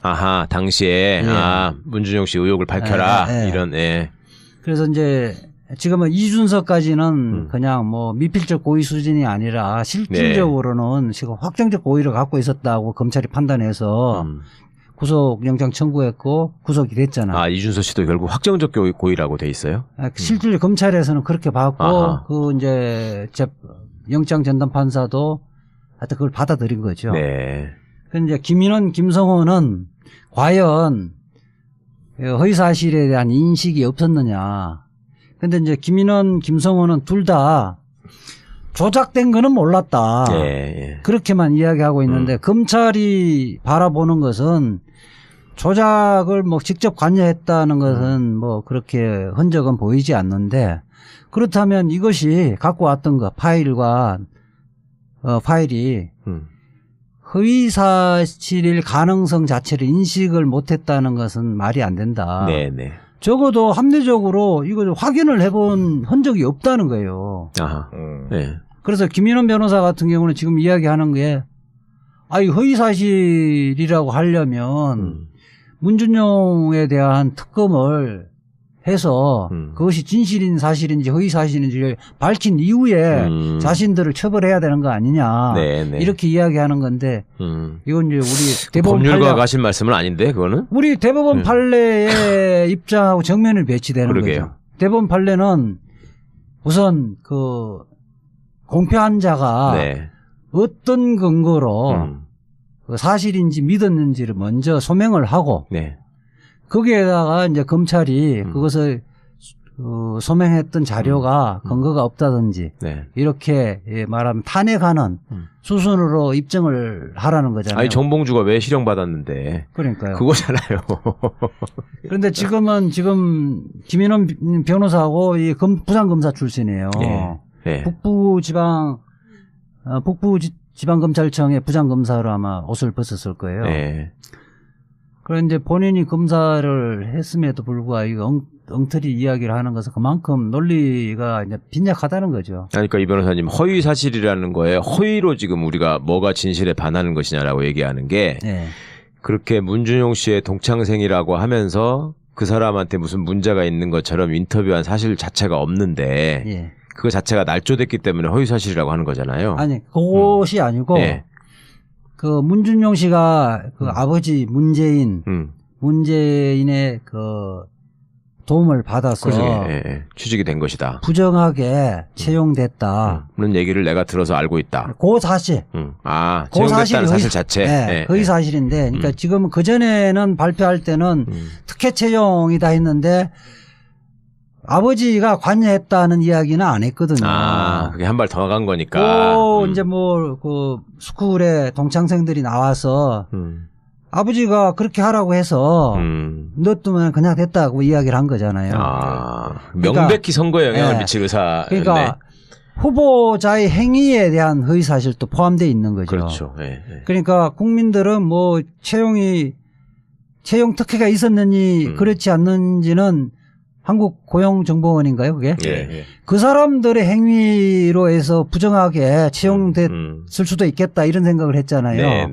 B: 아하, 당시에
C: 네.
B: 문준용 씨 의혹을 밝혀라
C: 네.
B: 이런. 네.
C: 그래서 이제 지금은 이준서까지는 그냥 뭐 미필적 고의 수준이 아니라 실질적으로는 지금 확정적 고의를 갖고 있었다고 검찰이 판단해서 구속영장 청구했고 구속이 됐잖아.
B: 이준서 씨도 결국 확정적 고의라고 돼 있어요?
C: 실질 검찰에서는 그렇게 봤고 이제 영장 전담 판사도 하여튼 그걸 받아들인 거죠.
B: 네.
C: 근데 이제 김인원, 김성호는 과연 허위 사실에 대한 인식이 없었느냐. 근데 이제 김인원, 김성호는 둘 다 조작된 거는 몰랐다.
B: 예.
C: 그렇게만 이야기하고 있는데 검찰이 바라보는 것은 조작을 뭐 직접 관여했다는 것은 뭐 그렇게 흔적은 보이지 않는데 그렇다면 이것이 갖고 왔던 거 파일이 허위 사실일 가능성 자체를 인식을 못했다는 것은 말이 안 된다.
B: 네네.
C: 적어도 합리적으로 이걸 확인을 해본 흔적이 없다는 거예요.
B: 네.
C: 그래서 김인원 변호사 같은 경우는 지금 이야기하는 게 허위 사실이라고 하려면 문준용에 대한 특검을 해서 그것이 진실인 사실인지 허위 사실인지 밝힌 이후에 자신들을 처벌해야 되는 거 아니냐.
B: 네네.
C: 이렇게 이야기하는 건데 이건 이제 우리 대법원
B: 법률가 가실 말씀은 아닌데 그거는?
C: 우리 대법원 판례의 입장하고 정면을 배치되는 거죠. 대법원 판례는 우선 공표한 자가 어떤 근거로 사실인지 믿었는지를 먼저 소명을 하고 거기에다가 이제 검찰이 그것을 소명했던 자료가 근거가 없다든지 이렇게 말하면 탄핵하는 수순으로 입증을 하라는 거잖아요.
B: 정봉주가 왜 실형받았는데.
C: 그러니까요.
B: 그거잖아요.
C: 그런데 지금 김인원 변호사하고 이 부산검사 출신이에요. 북부지방검찰청의 부장검사로 아마 옷을 벗었을 거예요. 그런데 본인이 검사를 했음에도 불구하고 엉터리 이야기를 하는 것은 그만큼 논리가 이제 빈약하다는 거죠.
B: 그러니까 이 변호사님 허위 사실이라는 거에 허위로 지금 우리가 뭐가 진실에 반하는 것이냐라고 얘기하는 게
C: 네.
B: 그렇게 문준용 씨의 동창생이라고 하면서 그 사람한테 무슨 문제가 있는 것처럼 인터뷰한 사실 자체가 없는데
C: 예.
B: 그거 자체가 날조됐기 때문에 허위 사실이라고 하는 거잖아요.
C: 아니 그것이 아니고
B: 네.
C: 그 문준용 씨가 그 아버지 문재인의 그 도움을 받아서
B: 취직이 된 것이다.
C: 부정하게 채용됐다.
B: 그런 얘기를 내가 들어서 알고 있다.
C: 그 사실.
B: 채용됐다는 사실 자체.
C: 네, 거의 사실인데, 그러니까 지금 그 전에는 발표할 때는 특혜 채용이다 했는데 아버지가 관여했다는 이야기는 안 했거든요.
B: 그게 한 발 더 나간 거니까.
C: 이제 그 스쿨에 동창생들이 나와서 아버지가 그렇게 하라고 해서 넣었으면 그냥 됐다고 이야기를 한 거잖아요.
B: 명백히 선거에 영향을 미칠 의사.
C: 그러니까 후보자의 행위에 대한 허위 사실도 포함되어 있는 거죠.
B: 그렇죠.
C: 그러니까 국민들은 뭐 채용 특혜가 있었는지 그렇지 않는지는 한국고용정보원인가요, 그게? 그 사람들의 행위로 해서 부정하게 채용됐을 수도 있겠다 이런 생각을 했잖아요.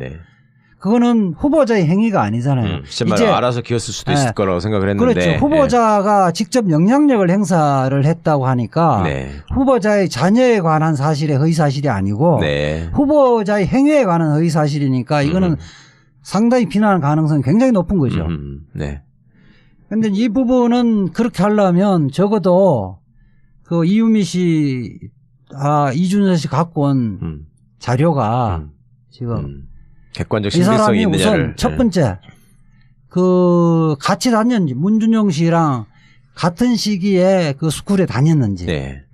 C: 그거는 후보자의 행위가 아니잖아요.
B: 이제 알아서 기었을 수도 있을 거라고 생각을 했는데.
C: 그렇죠. 후보자가 직접 영향력을 행사를 했다고 하니까 후보자의 자녀에 관한 사실의 허위 사실이 아니고 후보자의 행위에 관한 허위 사실이니까 이거는 상당히 비난할 가능성이 굉장히 높은 거죠. 근데 이 부분은 그렇게 하려면 적어도 그 이유미 씨, 이준서 씨 갖고 온 자료가 지금
B: 객관적 신빙성이 있느냐를.
C: 이 사람이 우선 첫 번째 그 같이 다녔는지 문준용 씨랑 같은 시기에 그 스쿨에 다녔는지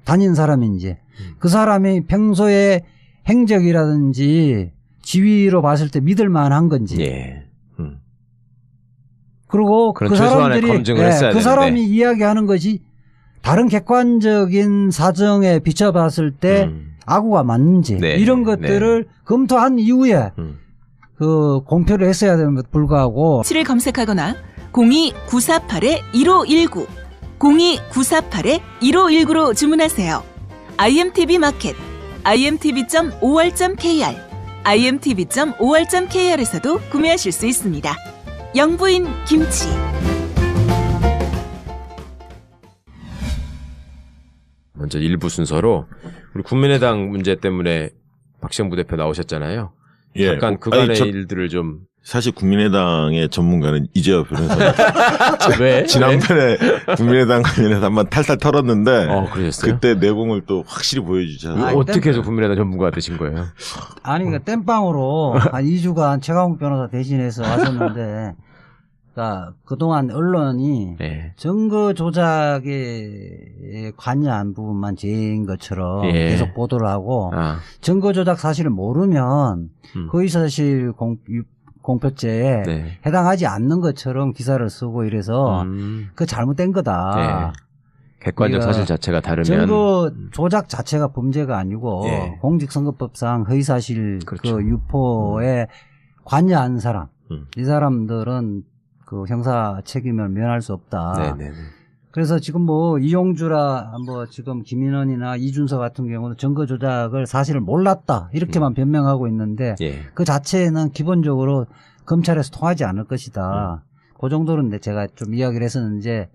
C: 다닌 사람인지 그 사람이 평소에 행적이라든지 지위로 봤을 때 믿을 만한 건지 그리고 그 사람들이 그 사람이 이야기하는 것이 다른 객관적인 사정에 비춰봤을 때 악우가 맞는지 이런 것들을 검토한 이후에 그 공표를 했어야 되는 것 불구하고
I: 치를 검색하거나 02-948-1519 02-948-1519로 주문하세요. IMTV 마켓 imtv.or.kr imtv.or.kr에서도 구매하실 수 있습니다. 영부인 김치.
B: 먼저 일부 순서로 우리 국민의당 문제 때문에 박시영 부대표 나오셨잖아요. 약간 그간의 일들을 좀.
D: 사실 국민의당의 전문가는 이재호 변호사.
B: 왜?
D: 지난번에 국민의당 관련해서 한번 탈탈 털었는데.
B: 그러셨어요?
D: 그때 내공을 또 확실히 보여주잖아요.
B: 어떻게 해서 국민의당 전문가가 되신 거예요?
C: 아니, 그러니까 땜빵으로 한 2주간 최강욱 변호사 대신해서 왔었는데, 그러니까 그동안 언론이 증거 조작에 관여한 부분만 죄인 것처럼 계속 보도를 하고 증거 조작 사실을 모르면 허위사실 공표죄에 해당하지 않는 것처럼 기사를 쓰고 이래서 그 잘못된 거다.
B: 객관적 사실 자체가 다르면
C: 증거 조작 자체가 범죄가 아니고 공직선거법상 허위사실 그 유포에 관여한 사람 이 사람들은 그 형사 책임을 면할 수 없다. 그래서 지금 뭐 이용주라 뭐 지금 김인원이나 이준서 같은 경우는 증거 조작을 사실을 몰랐다 이렇게만 변명하고 있는데 그 자체는 기본적으로 검찰에서 통하지 않을 것이다. 그 정도는 제가 좀 이야기를 했었는데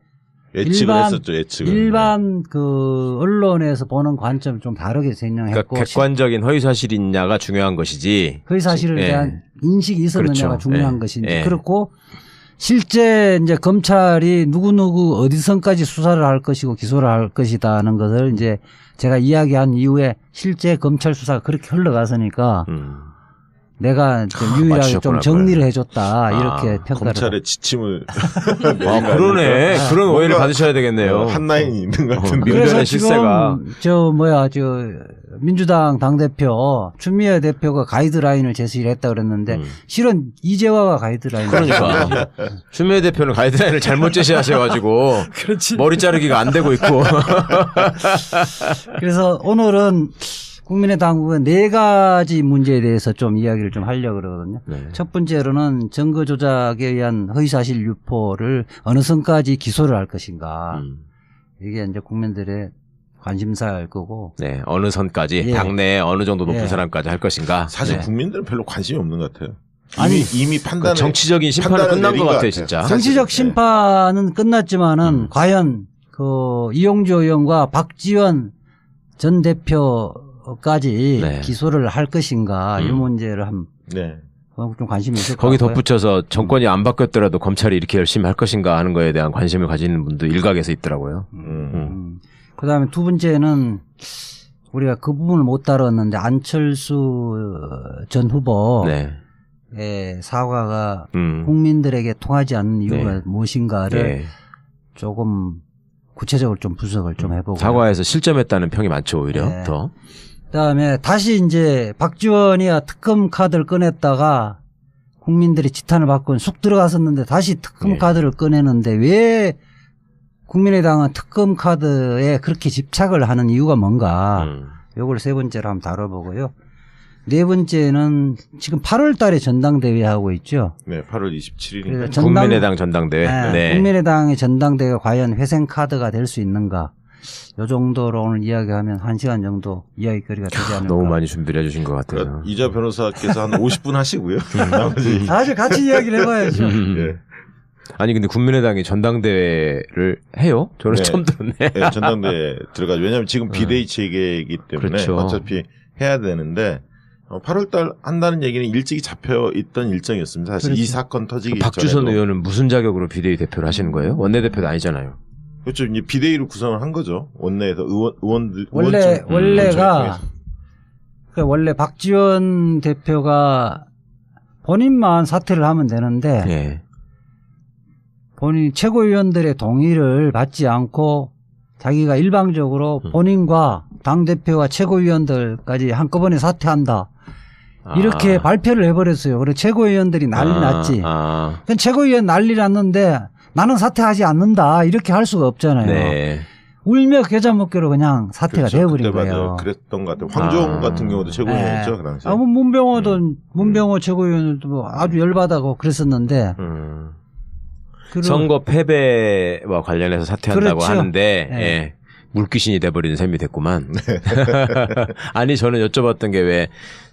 C: 일반 그 언론에서 보는 관점 좀 다르게 생각했고
B: 그러니까 객관적인 허위 사실이냐가 중요한 것이지
C: 허위 사실에 대한 인식이 있었느냐가 중요한 것인지 그렇고. 실제 이제 검찰이 누구누구 어디선까지 수사를 할 것이고 기소를 할 것이다는 것을 이제 제가 이야기한 이후에 실제 검찰 수사가 그렇게 흘러갔으니까 내가 좀 유일하게 좀 정리를 해줬다 이렇게 평가를.
D: 검찰의 지침을.
B: 그러네. 그런 오해를 받으셔야 되겠네요.
D: 한 라인이 있는 것 같은데.
C: 그래서 지금 민주당 당대표 추미애 대표가 가이드라인을 제시를 했다 그랬는데 실은 이재화가 가이드라인.
B: 그러니까 추미애 대표는 가이드라인을 잘못 제시하셔가지고 머리 자르기가 안 되고 있고.
C: 그래서 오늘은 국민의당은 4가지 문제에 대해서 좀 이야기를 좀 하려고 그러거든요.
B: 네.
C: 첫 번째로는 증거 조작에 의한 허위사실 유포를 어느 선까지 기소를 할 것인가. 이게 이제 국민들의 관심사일 거고.
B: 네, 어느 선까지
C: 예.
B: 당내에 어느 정도 높은
C: 예.
B: 사람까지 할 것인가.
D: 사실
C: 네.
D: 국민들은 별로 관심이 없는 것 같아요.
C: 아니,
D: 이미 판단을
B: 그 정치적인 심판은
D: 판단을
B: 끝난
D: 내린
B: 것
D: 것
B: 같아요,
D: 같아요.
B: 진짜.
C: 정치적 심판은 끝났지만은 과연 그 이용주 의원과 박지원 전 대표까지
B: 네.
C: 기소를 할 것인가 이 문제를 좀 관심이 있을 것
B: 거기
C: 같고요.
B: 덧붙여서 정권이 안 바뀌었더라도 검찰이 이렇게 열심히 할 것인가 하는 거에 대한 관심을 가지는 분도 일각에서 있더라고요.
C: 그다음에 두 번째는 우리가 그 부분을 못 다뤘는데 안철수 전 후보의 사과가 국민들에게 통하지 않는 이유가 무엇인가를 조금 구체적으로 좀 분석을 좀 해보고
B: 사과에서 실점했다는 평이 많죠, 오히려 더.
C: 그다음에 다시 이제 박지원이 특검 카드를 꺼냈다가 국민들이 지탄을 받고 쑥 들어갔었는데 다시 특검 카드를 꺼내는데 왜 국민의당은 특검 카드에 그렇게 집착을 하는 이유가 뭔가 요걸 세 번째로 한번 다뤄보고요. 네 번째는 지금 8월 달에 전당대회 하고 있죠.
D: 네, 8월 27일입니다.
B: 국민의당 전당대회.
C: 네. 국민의당의 전당대회가 과연 회생 카드가 될 수 있는가. 요 정도로 오늘 이야기하면 1시간 정도 이야기거리가 되지 않을까.
B: 너무 많이 준비를 해주신 것 같아요.
D: 그러니까 이자 변호사께서 한 50분 하시고요. 나머지
C: 사실 같이 이야기를 해봐야죠.
D: 예.
B: 아니 근데 국민의당이 전당대회를 해요? 저는 처음 들었네.
D: 네, 전당대회 들어가죠. 왜냐하면 지금 비대위 체계이기 때문에
B: 그렇죠.
D: 어차피 해야 되는데 8월달 한다는 얘기는 일찍이 잡혀 있던 일정이었습니다. 사실
C: 그렇죠.
D: 이 사건 터지기
B: 박주선
D: 전에도.
B: 의원은 무슨 자격으로 비대위 대표를 하시는 거예요? 원내대표도 아니잖아요.
D: 그렇죠. 이제 비대위로 구성을 한 거죠. 원내에서 의원들
C: 원래가 원래 박지원 대표가 본인만 사퇴를 하면 되는데 본인 최고위원들의 동의를 받지 않고 자기가 일방적으로 본인과 당대표와 최고위원들까지 한꺼번에 사퇴한다. 이렇게 발표를 해버렸어요. 그래서 최고위원들이 난리 났지. 그럼 최고위원 난리 났는데 나는 사퇴하지 않는다. 이렇게 할 수가 없잖아요.
B: 네.
C: 울며 겨자 먹기로 그냥 사퇴가
D: 그렇죠.
C: 되어버린
D: 그때
C: 거예요.
D: 맞아요. 그랬던 것 같아요. 황교안 같은 경우도 최고위원이었죠. 그 당시에.
C: 뭐 문병호 최고위원도 뭐 아주 열받아고 그랬었는데
B: 선거 패배와 관련해서 사퇴한다고
C: 그렇죠.
B: 하는데 물귀신이 돼버리는 셈이 됐구만. 아니 저는 여쭤봤던 게 왜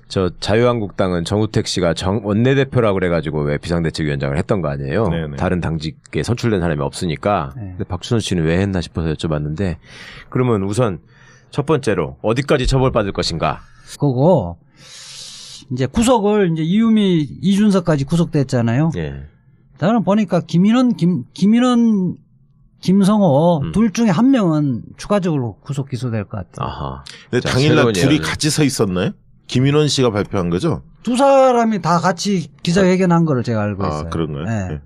B: 저 자유한국당은 정우택 씨가 원내대표라고 그래가지고 왜 비상대책위원장을 했던 거 아니에요.
D: 네네.
B: 다른 당직에 선출된 사람이 없으니까. 근데 박주선 씨는 왜 했나 싶어서 여쭤봤는데 그러면 우선 첫 번째로 어디까지 처벌받을 것인가.
C: 그거 이제 구속을 이제 이유미 이준석까지 구속됐잖아요. 나는 보니까 김인원 김성호 둘 중에 한 명은 추가적으로 구속 기소될 것 같아요.
B: 아하.
D: 근데 당일날 둘이 같이 서 있었나요? 김인원 씨가 발표한 거죠?
C: 두 사람이 다 같이 기자회견한 거를 제가 알고 있어요.
D: 그런가요?
C: 네.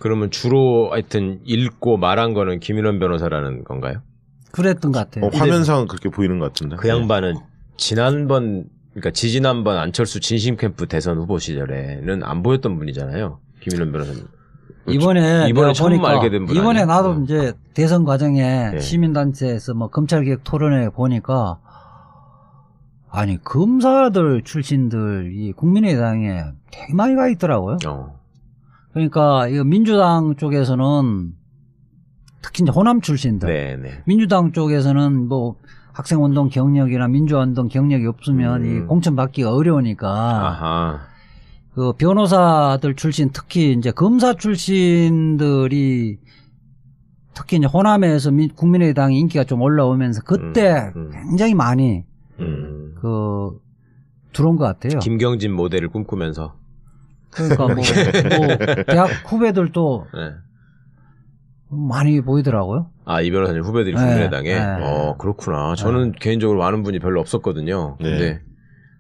B: 그러면 주로 하여튼 읽고 말한 거는 김인원 변호사라는 건가요?
C: 그랬던 것 같아요.
D: 화면상은 그렇게 보이는 것 같은데.
B: 그 양반은 그러니까 지난번 안철수 진심 캠프 대선 후보 시절에는 안 보였던 분이잖아요. 김인원 변호사님.
C: 이번에
B: 처음
C: 보니까
B: 알게 된 분
C: 이번에
B: 아니에요?
C: 나도 이제 대선 과정에 시민단체에서 뭐 검찰개혁 토론회 보니까 아니 검사들 출신들이 국민의당에 되게 많이 가 있더라고요. 그러니까 이 민주당 쪽에서는 특히 이제 호남 출신들, 민주당 쪽에서는 뭐 학생운동 경력이나 민주화운동 경력이 없으면 이 공천 받기가 어려우니까 그 변호사들 출신 특히 이제 검사 출신들이 특히 이제 호남에서 국민의당 인기가 좀 올라오면서 그때 굉장히 많이 들어온 것 같아요.
B: 김경진 모델을 꿈꾸면서.
C: 그러니까 뭐 대학 후배들도 많이 보이더라고요.
B: 아, 이 변호사님 후배들이 국민의당에? 그렇구나. 저는 개인적으로 아는 분이 별로 없었거든요. 근데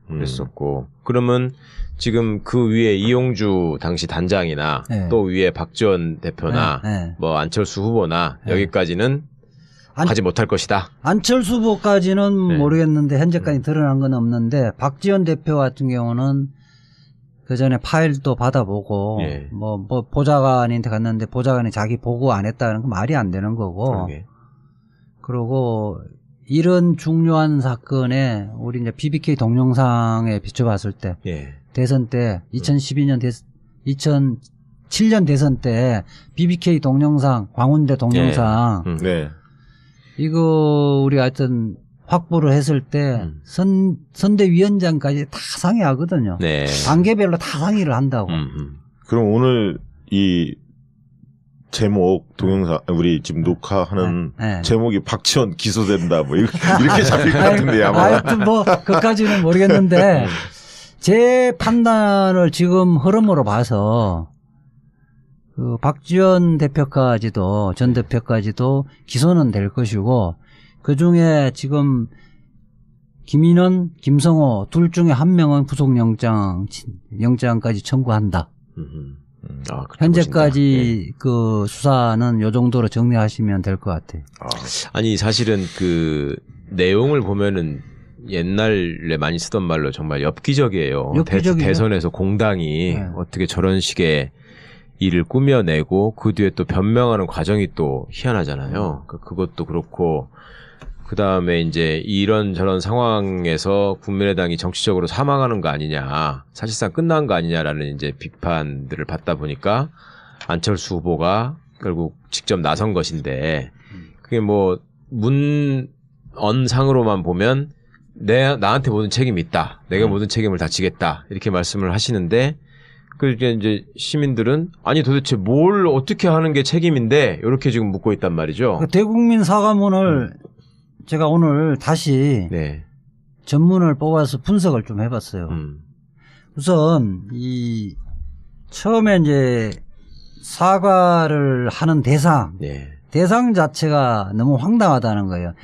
B: 그랬었고. 그러면 지금 그 위에 이용주 당시 단장이나 또 위에 박지원 대표나 뭐 안철수 후보나 여기까지는 가지 못할 것이다.
C: 안철수 후보까지는 모르겠는데 현재까지 드러난 건 없는데 박지원 대표 같은 경우는 그 전에 파일도 받아보고 뭐 보좌관한테 갔는데 보좌관이 자기 보고 안 했다는 건 말이 안 되는 거고. 그리고 이런 중요한 사건에 우리 이제 BBK 동영상에 비춰봤을 때
B: 예.
C: 대선 때 2012년 2007년 대선 때 BBK 동영상 광운대 동영상
D: 네.
C: 이거 우리 하여튼 확보를 했을 때 선대위원장까지 다 상의하거든요.
B: 네.
C: 단계별로 다 상의를 한다고.
D: 그럼 오늘 이 제목 동영상 우리 지금 녹화하는
C: 네.
D: 제목이 박지원 기소된다 뭐 이렇게 잡힐 것 같은데 아마.
C: 하여튼 뭐 그까지는 모르겠는데 제 판단을 지금 흐름으로 봐서 그 박지원 대표까지도 전 대표까지도 기소는 될 것이고 그 중에 지금 김인원, 김성호 둘 중에 한 명은 구속영장까지 청구한다. 현재까지 그 수사는 요 정도로 정리하시면 될 것 같아요.
B: 아니 사실은 그 내용을 보면은 옛날에 많이 쓰던 말로 정말 엽기적이에요. 대선에서 공당이
C: 네.
B: 어떻게 저런 식의 일을 꾸며내고 그 뒤에 또 변명하는 과정이 또 희한하잖아요. 그것도 그렇고 그 다음에 이제 이런 저런 상황에서 국민의당이 정치적으로 사망하는 거 아니냐, 사실상 끝난 거 아니냐라는 이제 비판들을 받다 보니까 안철수 후보가 결국 직접 나선 것인데 그게 뭐 문언상으로만 보면 나한테 모든 책임이 있다, 내가 모든 책임을 다 지겠다 이렇게 말씀을 하시는데 그게 이제 시민들은 아니 도대체 뭘 어떻게 하는 게 책임인데 이렇게 지금 묻고 있단 말이죠.
C: 그 대국민 사과문을 제가 오늘 다시
B: 네.
C: 전문을 뽑아서 분석을 좀 해봤어요. 우선 이 처음에 이제 사과를 하는 대상 자체가 너무 황당하다는 거예요.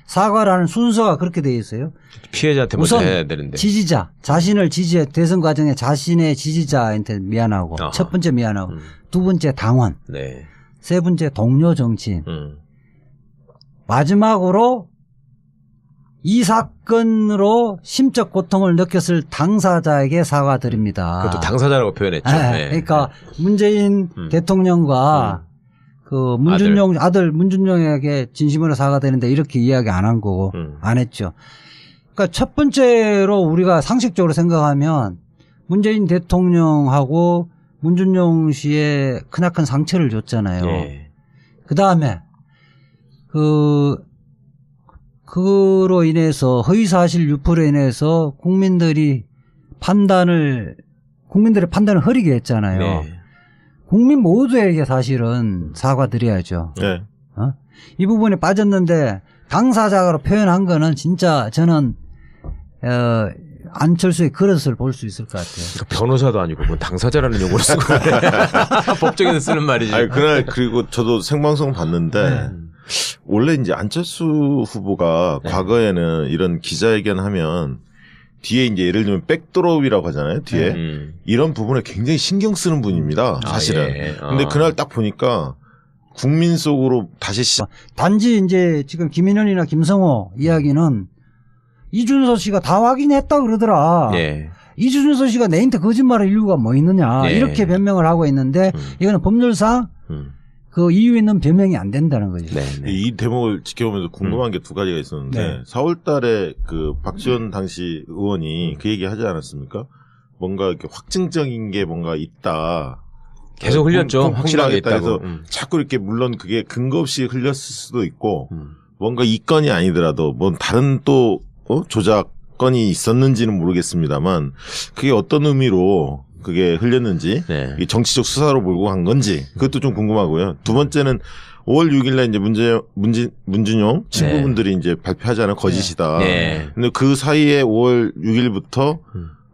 C: 사과라는 순서가 그렇게 돼 있어요.
B: 피해자한테 먼저 해야 되는데.
C: 지지자, 자신을 지지해 대선 과정에 자신의 지지자한테 미안하고 첫 번째 미안하고 두 번째 당원, 세 번째 동료 정치인, 마지막으로 이 사건으로 심적 고통을 느꼈을 당사자에게 사과드립니다.
B: 그것도 당사자라고 표현했죠.
C: 네. 그러니까 문재인 대통령과 그 아들 문준용에게 진심으로 사과드리는데 이렇게 이야기 안 한 거고 안 했죠. 그러니까 첫 번째로 우리가 상식적으로 생각하면 문재인 대통령하고 문준용 씨의 크나큰 상처를 줬잖아요. 그 다음에 그로 인해서 허위사실 유포로 인해서 국민들의 판단을 흐리게 했잖아요. 국민 모두에게 사실은 사과드려야죠. 이 부분에 빠졌는데 당사자로 표현한 거는 진짜 저는 안철수의 그릇을 볼 수 있을 것 같아요.
B: 그러니까 변호사도 아니고 뭐 당사자라는 용어를 쓰고 법정에서 쓰는 말이지.
D: 아니, 그날 그리고 저도 생방송 봤는데 원래 이제 안철수 후보가 과거에는 이런 기자회견 하면 뒤에 이제 예를 들면 백드롭이라고 하잖아요. 뒤에 이런 부분에 굉장히 신경 쓰는 분입니다. 사실은. 근데 그날 딱 보니까 국민 속으로 다시
C: 단지 이제 지금 김인현이나 김성호 이야기는 이준서 씨가 다 확인했다 그러더라. 이준서 씨가 내한테 거짓말할 이유가 뭐 있느냐 이렇게 변명을 하고 있는데 이거는 법률상 그 이유 있는 변명이 안 된다는 거죠.
D: 이 대목을 지켜보면서 궁금한 게 두 가지가 있었는데 4월 달에 그 박지원 당시 의원이 그 얘기 하지 않았습니까? 뭔가 이렇게 확증적인 게 뭔가 있다.
B: 계속 흘렸죠. 확실하게 있다고.
D: 해서 자꾸 이렇게 물론 그게 근거 없이 흘렸을 수도 있고 뭔가 이 건이 아니더라도 뭔 다른 또 조작 건이 있었는지는 모르겠습니다만 그게 어떤 의미로 그게 흘렸는지 정치적 수사로 몰고 간 건지 그것도 좀 궁금하고요. 두 번째는 5월 6일날 이제 문준용 친구분들이 이제 발표하자는 거짓이다. 근데 그 사이에 5월 6일부터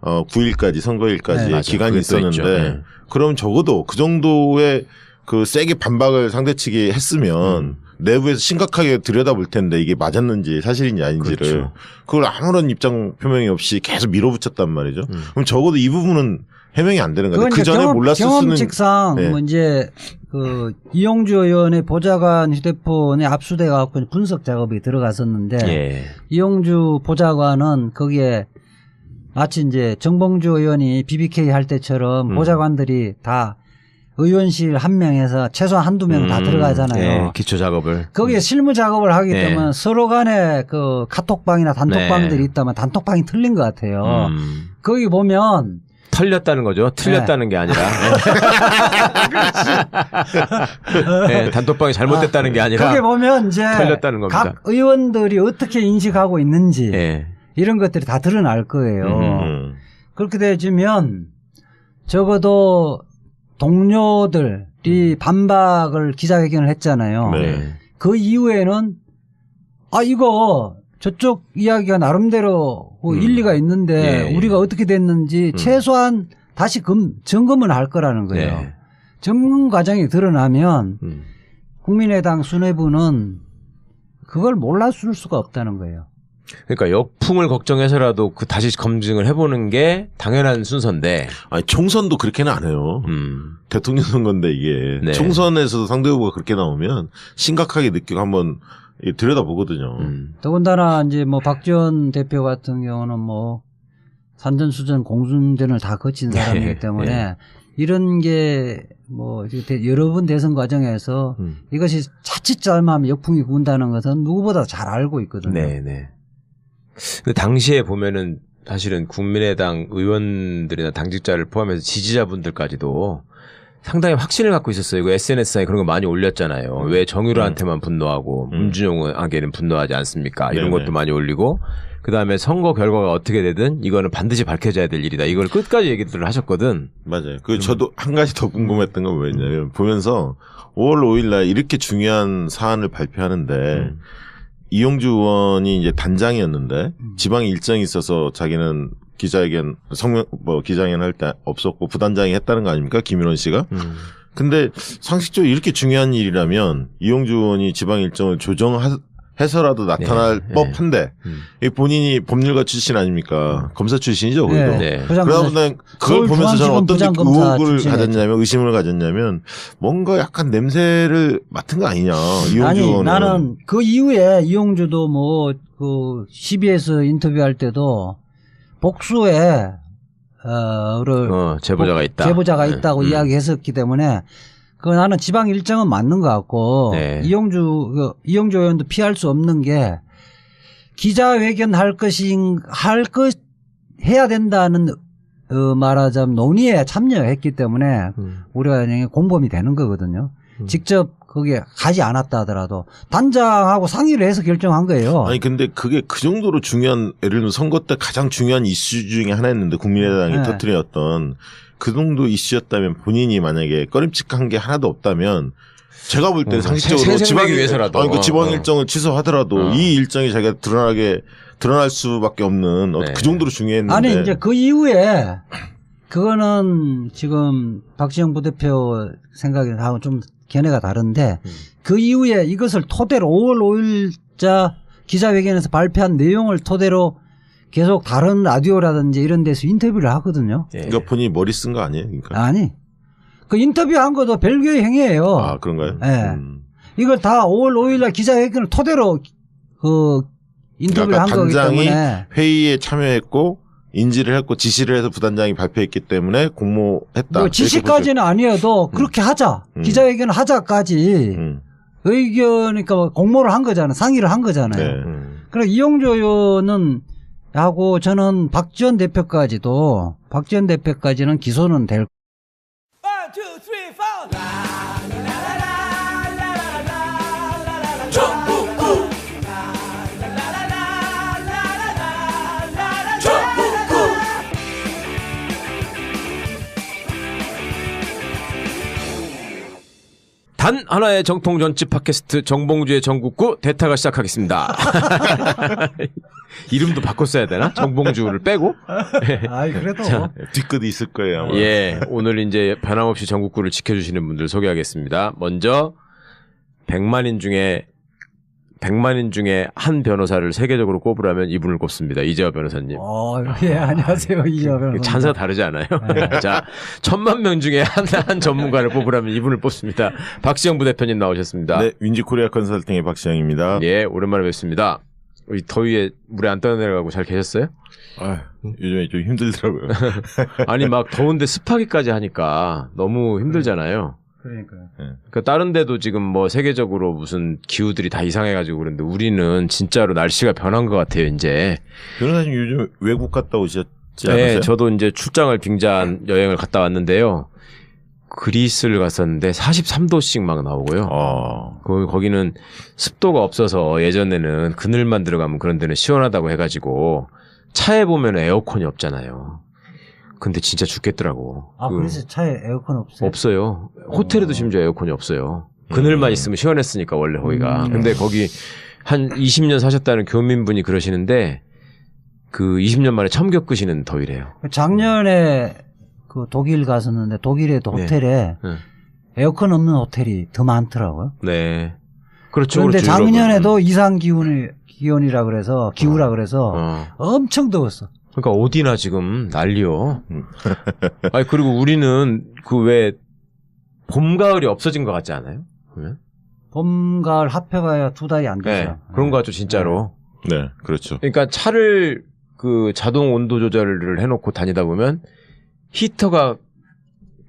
D: 9일까지 선거일까지 기간이 있었는데 그럼 적어도 그 정도의 그 세게 반박을 상대 측이 했으면 내부에서 심각하게 들여다볼 텐데 이게 맞았는지 사실인지 아닌지를 그걸 아무런 입장 표명이 없이 계속 밀어붙였단 말이죠. 그럼 적어도 이 부분은 해명이 안 되는 거죠. 그 전에 몰랐을 수는.
C: 경험칙상 뭐 이제 그 이용주 의원의 보좌관 휴대폰에 압수돼 갖고 분석 작업이 들어갔었는데 이용주 보좌관은 거기에 마치 이제 정봉주 의원이 BBK 할 때처럼 보좌관들이 다 의원실 한 명에서 최소한 한두 명 다 들어가잖아요.
B: 예, 기초 작업을.
C: 거기에 실무 작업을 하기
B: 예.
C: 때문에 서로 간에 그 카톡방이나 단톡방들이 있다면 단톡방이 틀린 것 같아요. 거기 보면
B: 털렸다는 거죠. 틀렸다는 게 아니라. 네, 단톡방이 잘못됐다는 게 아니라.
C: 거기 보면 이제
B: 털렸다는 겁니다.
C: 각 의원들이 어떻게 인식하고 있는지
B: 예.
C: 이런 것들이 다 드러날 거예요. 그렇게 되어지면 적어도 동료들이 반박을 기자회견을 했잖아요.
D: 네.
C: 그 이후에는 이거 저쪽 이야기가 나름대로 일리가 있는데
B: 예.
C: 우리가 어떻게 됐는지 최소한 다시 점검은 할 거라는 거예요.
B: 예.
C: 점검 과정이 드러나면 국민의당 수뇌부는 그걸 몰랐을 수가 없다는 거예요.
B: 그러니까 역풍을 걱정해서라도 그 다시 검증을 해보는 게 당연한 순서인데.
D: 아니 총선도 그렇게는 안 해요. 대통령 선거인데 이게
B: 네.
D: 총선에서도 상대 후보가 그렇게 나오면 심각하게 느끼고 한번 들여다보거든요.
C: 더군다나 이제 뭐 박지원 대표 같은 경우는 뭐 산전수전 공중전을 다 거친 사람이기 때문에
B: 예.
C: 이런 게 뭐 여러 번 대선 과정에서 이것이 자칫 잘못하면 역풍이 분다는 것은 누구보다 잘 알고 있거든요.
B: 네네. 그 당시에 보면은 사실은 국민의당 의원들이나 당직자를 포함해서 지지자분들까지도 상당히 확신을 갖고 있었어요. 이거 SNS상에 그런 거 많이 올렸잖아요. 왜 정유라한테만 분노하고 문준용에게는 분노하지 않습니까? 이런
D: 네네.
B: 것도 많이 올리고 그다음에 선거 결과가 어떻게 되든 이거는 반드시 밝혀져야 될 일이다. 이걸 끝까지 얘기들을 하셨거든.
D: 맞아요. 저도 한 가지 더 궁금했던 건 뭐였냐면 보면서 5월 5일 날 이렇게 중요한 사안을 발표하는데 이용주 의원이 이제 단장이었는데 지방 일정이 있어서 자기는 기자회견 기자회견 할 때 없었고 부단장이 했다는 거 아닙니까? 김윤원 씨가. 근데 상식적으로 이렇게 중요한 일이라면 이용주 의원이 지방 일정을 조정해서라도 나타날 법한데 본인이 법률가 출신 아닙니까? 검사 출신이죠, 거기도.
B: 네.
D: 그러다 보니 그걸 보면서 저는 어떤 의혹을
C: 출신이었죠.
D: 의심을 가졌냐면 뭔가 약간 냄새를 맡은 거 아니냐. 이용주
C: 아니
D: 의원은.
C: 나는 그 이후에 이용주도 뭐 그 CBS 인터뷰할 때도 복수에
B: 제보자가 있다.
C: 제보자가 있다고 이야기했었기 때문에 그 나는 지방 일정은 맞는 것 같고
B: 네.
C: 이용주 의원도 피할 수 없는 게 기자회견 해야 된다는 말하자면 논의에 참여했기 때문에 우리가 공범이 되는 거거든요. 직접 거기에 가지 않았다 하더라도 단장하고 상의를 해서 결정한 거예요.
D: 아니 근데 그게 그 정도로 중요한 예를 들면 선거 때 가장 중요한 이슈 중에 하나였는데 국민의당이 터뜨렸던 그 정도 이슈였다면 본인이 만약에 꺼림칙한 게 하나도 없다면 제가 볼 때는 상식적으로
B: 지방 위해서라도
D: 그 지방 일정을 취소하더라도 이 일정이 자기가 드러날 수밖에 없는 그 정도로 중요했는데
C: 아니 이제 그 이후에 그거는 지금 박지영 부대표 생각하고 좀 견해가 다른데 그 이후에 이것을 토대로 5월 5일자 기자회견에서 발표한 내용을 토대로 계속 다른 라디오라든지 이런 데서 인터뷰를 하거든요.
D: 그러니까 본인이 머리 쓴 거 아니에요? 그러니까.
C: 아니. 그 인터뷰한 것도 별개의 행위예요.
D: 아, 그런가요?
C: 네. 이걸 다 5월 5일날 기자회견을 토대로 인터뷰를 한 거기 때문에.
D: 단장이 회의에 참여했고 인지를 했고 지시를 해서 부단장이 발표했기 때문에 공모했다.
C: 뭐 지시까지는 아니어도 그렇게 하자. 기자회견을 하자까지 의견이니까 공모를 한 거잖아요. 상의를 한 거잖아요.
D: 네.
C: 그러니까 이용주 의원은 하고 저는 박지원 대표까지는 기소는 될
A: 1, 2, 3, 4. 전국구.
B: 단 하나의 정통 전집 팟캐스트 정봉주의 전국구 대타가 시작하겠습니다. 이름도 바꿨어야 되나? 정봉주를 빼고?
C: 아이 그래도
D: 뒤끝이 있을 거예요. 아마.
B: 예, 오늘 이제 변함없이 전국구를 지켜주시는 분들 소개하겠습니다. 먼저 100만인 중에 한 변호사를 세계적으로 꼽으라면 이분을 꼽습니다. 이재화 변호사님.
C: 예, 안녕하세요. 이재화 변호사님.
B: 찬사가 다르지 않아요? 네. 자, 1000만 명 중에 한 전문가를 뽑으라면 이분을 뽑습니다. 박시영 부대표님 나오셨습니다.
D: 네, 윈지코리아 컨설팅의 박시영입니다.
B: 예, 오랜만에 뵙습니다. 이 더위에 물에 안 떠내려가고 잘 계셨어요?
D: 요즘에 좀 힘들더라고요.
B: 아니 막 더운데 습하기까지 하니까 너무 힘들잖아요.
C: 그러니까요.
B: 그러니까 다른 데도 지금 뭐 세계적으로 무슨 기후들이 다 이상해가지고 그런데 우리는 진짜로 날씨가 변한 것 같아요 이제.
D: 변호사님 요즘 외국 갔다 오셨지 않으세요?
B: 네, 저도 이제 출장을 빙자한 여행을 갔다 왔는데요. 그리스를 갔었는데 43도씩 막 나오고요. 거기는 습도가 없어서 예전에는 그늘만 들어가면 그런 데는 시원하다고 해가지고 차에 보면 에어컨이 없잖아요. 근데 진짜 죽겠더라고.
C: 그래서 차에 에어컨 없어요?
B: 없어요. 호텔에도 심지어 에어컨이 없어요. 그늘만 있으면 시원했으니까 원래 거기가. 근데 거기 한 20년 사셨다는 교민분이 그러시는데 그 20년 만에 처음 겪으시는 더위래요.
C: 작년에 그 독일 갔었는데 독일의 호텔에 에어컨 없는 호텔이 더 많더라고요.
B: 네. 그렇죠.
C: 그런데
B: 그렇죠,
C: 작년에도 이상 기온이라 그래서 기후라 그래서 엄청 더웠어.
B: 그러니까 어디나 지금 난리요. 아니 그리고 우리는 그 왜 봄 가을이 없어진 것 같지 않아요? 그러면?
C: 봄 가을 합해봐야 2달이 안 되죠.
B: 네, 그런 거 같죠 진짜로.
D: 네, 그렇죠.
B: 그러니까 차를 그 자동 온도 조절을 해놓고 다니다 보면 히터가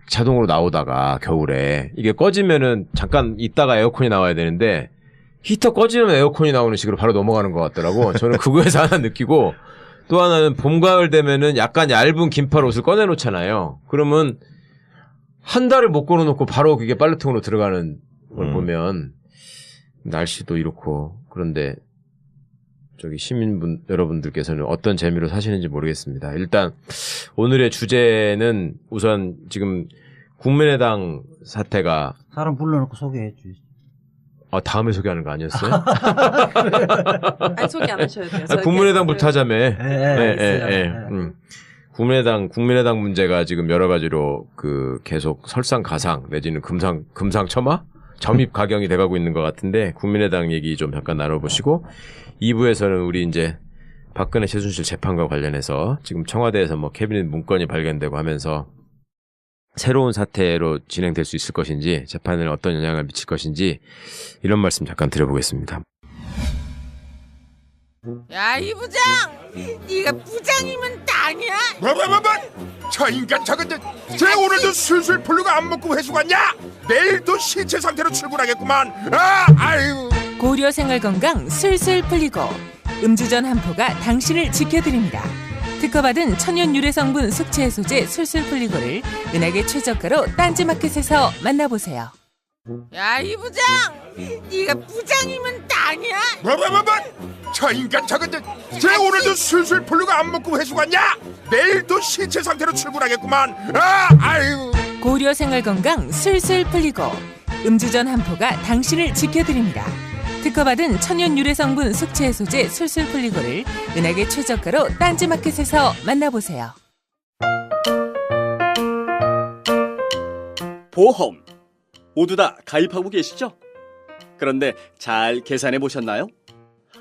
B: 자동으로 나오다가 겨울에 이게 꺼지면은 잠깐 있다가 에어컨이 나와야 되는데 히터 꺼지면 에어컨이 나오는 식으로 바로 넘어가는 것 같더라고. 저는 그거에서 하나 느끼고 또 하나는 봄 가을 되면은 약간 얇은 긴팔 옷을 꺼내놓잖아요. 그러면 한 달을 못 걸어놓고 바로 그게 빨래통으로 들어가는 걸 보면 날씨도 이렇고 그런데 저기 시민분 여러분들께서는 어떤 재미로 사시는지 모르겠습니다. 일단 오늘의 주제는 우선 지금 국민의당 사태가
C: 사람 불러놓고 소개해 주시.
B: 다음에 소개하는 거 아니었어요?
E: 아니, 소개 안 하셔도 돼요.
B: 국민의당부터 하자며.
C: 네.
B: 국민의당 문제가 지금 여러 가지로 그 계속 설상가상 내지는 금상첨화 점입 가경이 돼가고 있는 것 같은데 국민의당 얘기 좀 잠깐 나눠보시고 2부에서는 우리 이제 박근혜 최순실 재판과 관련해서 지금 청와대에서 뭐 캐비닛 문건이 발견되고 하면서 새로운 사태로 진행될 수 있을 것인지 재판에 어떤 영향을 미칠 것인지 이런 말씀 잠깐 드려보겠습니다.
A: 야, 이 부장! 네가 부장이면 땅이야?
G: 뭐? 저 인간 저건 쟤 오늘도 술술 풀리고 안 먹고 회수 갔냐? 내일도 신체 상태로 출근하겠구만. 아유.
F: 고려 생활건강 슬슬 풀리고 음주전 한포가 당신을 지켜드립니다. 특허받은 천연 유래 성분 숙취 해소제 슬슬 풀리고를 은하계 최저가로 딴지마켓에서 만나보세요.
A: 야, 이 부장! 네가 부장이면 땅이야?
G: 뭐? 저 인간 저건 쟤 오늘도 술술 풀리고 안 먹고 회수 갔냐? 내일도 신체 상태로 출근하겠구만. 아유.
F: 고려 생활건강 슬슬 풀리고 음주전 한포가 당신을 지켜드립니다. 특허받은 천연 유래 성분 숙취 해소제 슬슬 풀리고를 은하계 최저가로 딴지마켓에서 만나보세요.
H: 보험 모두 다 가입하고 계시죠? 그런데 잘 계산해 보셨나요?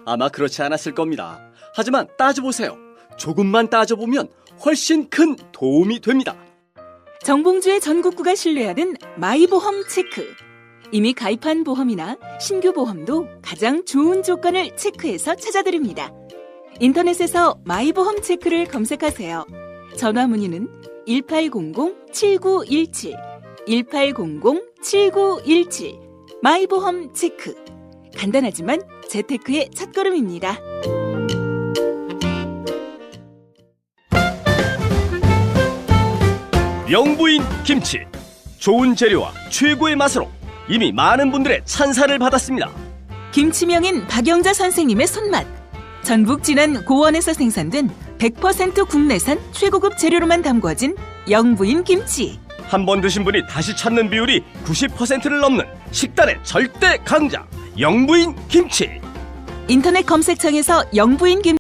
H: 아마 그렇지 않았을 겁니다. 하지만 따져보세요. 조금만 따져보면 훨씬 큰 도움이 됩니다.
I: 정봉주의 전국구가 신뢰하는 마이보험 체크. 이미 가입한 보험이나 신규 보험도 가장 좋은 조건을 체크해서 찾아드립니다. 인터넷에서 마이보험 체크를 검색하세요. 전화 문의는 1800-7917, 1800-7917. 마이보험 체크. 간단하지만 재테크의 첫걸음입니다.
H: 영부인 김치. 좋은 재료와 최고의 맛으로 이미 많은 분들의 찬사를 받았습니다.
I: 김치명인 박영자 선생님의 손맛. 전북 진안 고원에서 생산된 100% 국내산 최고급 재료로만 담궈진 영부인 김치.
H: 한 번 드신 분이 다시 찾는 비율이 90%를 넘는 식단의 절대 강자 영부인 김치.
I: 인터넷 검색창에서 영부인 김치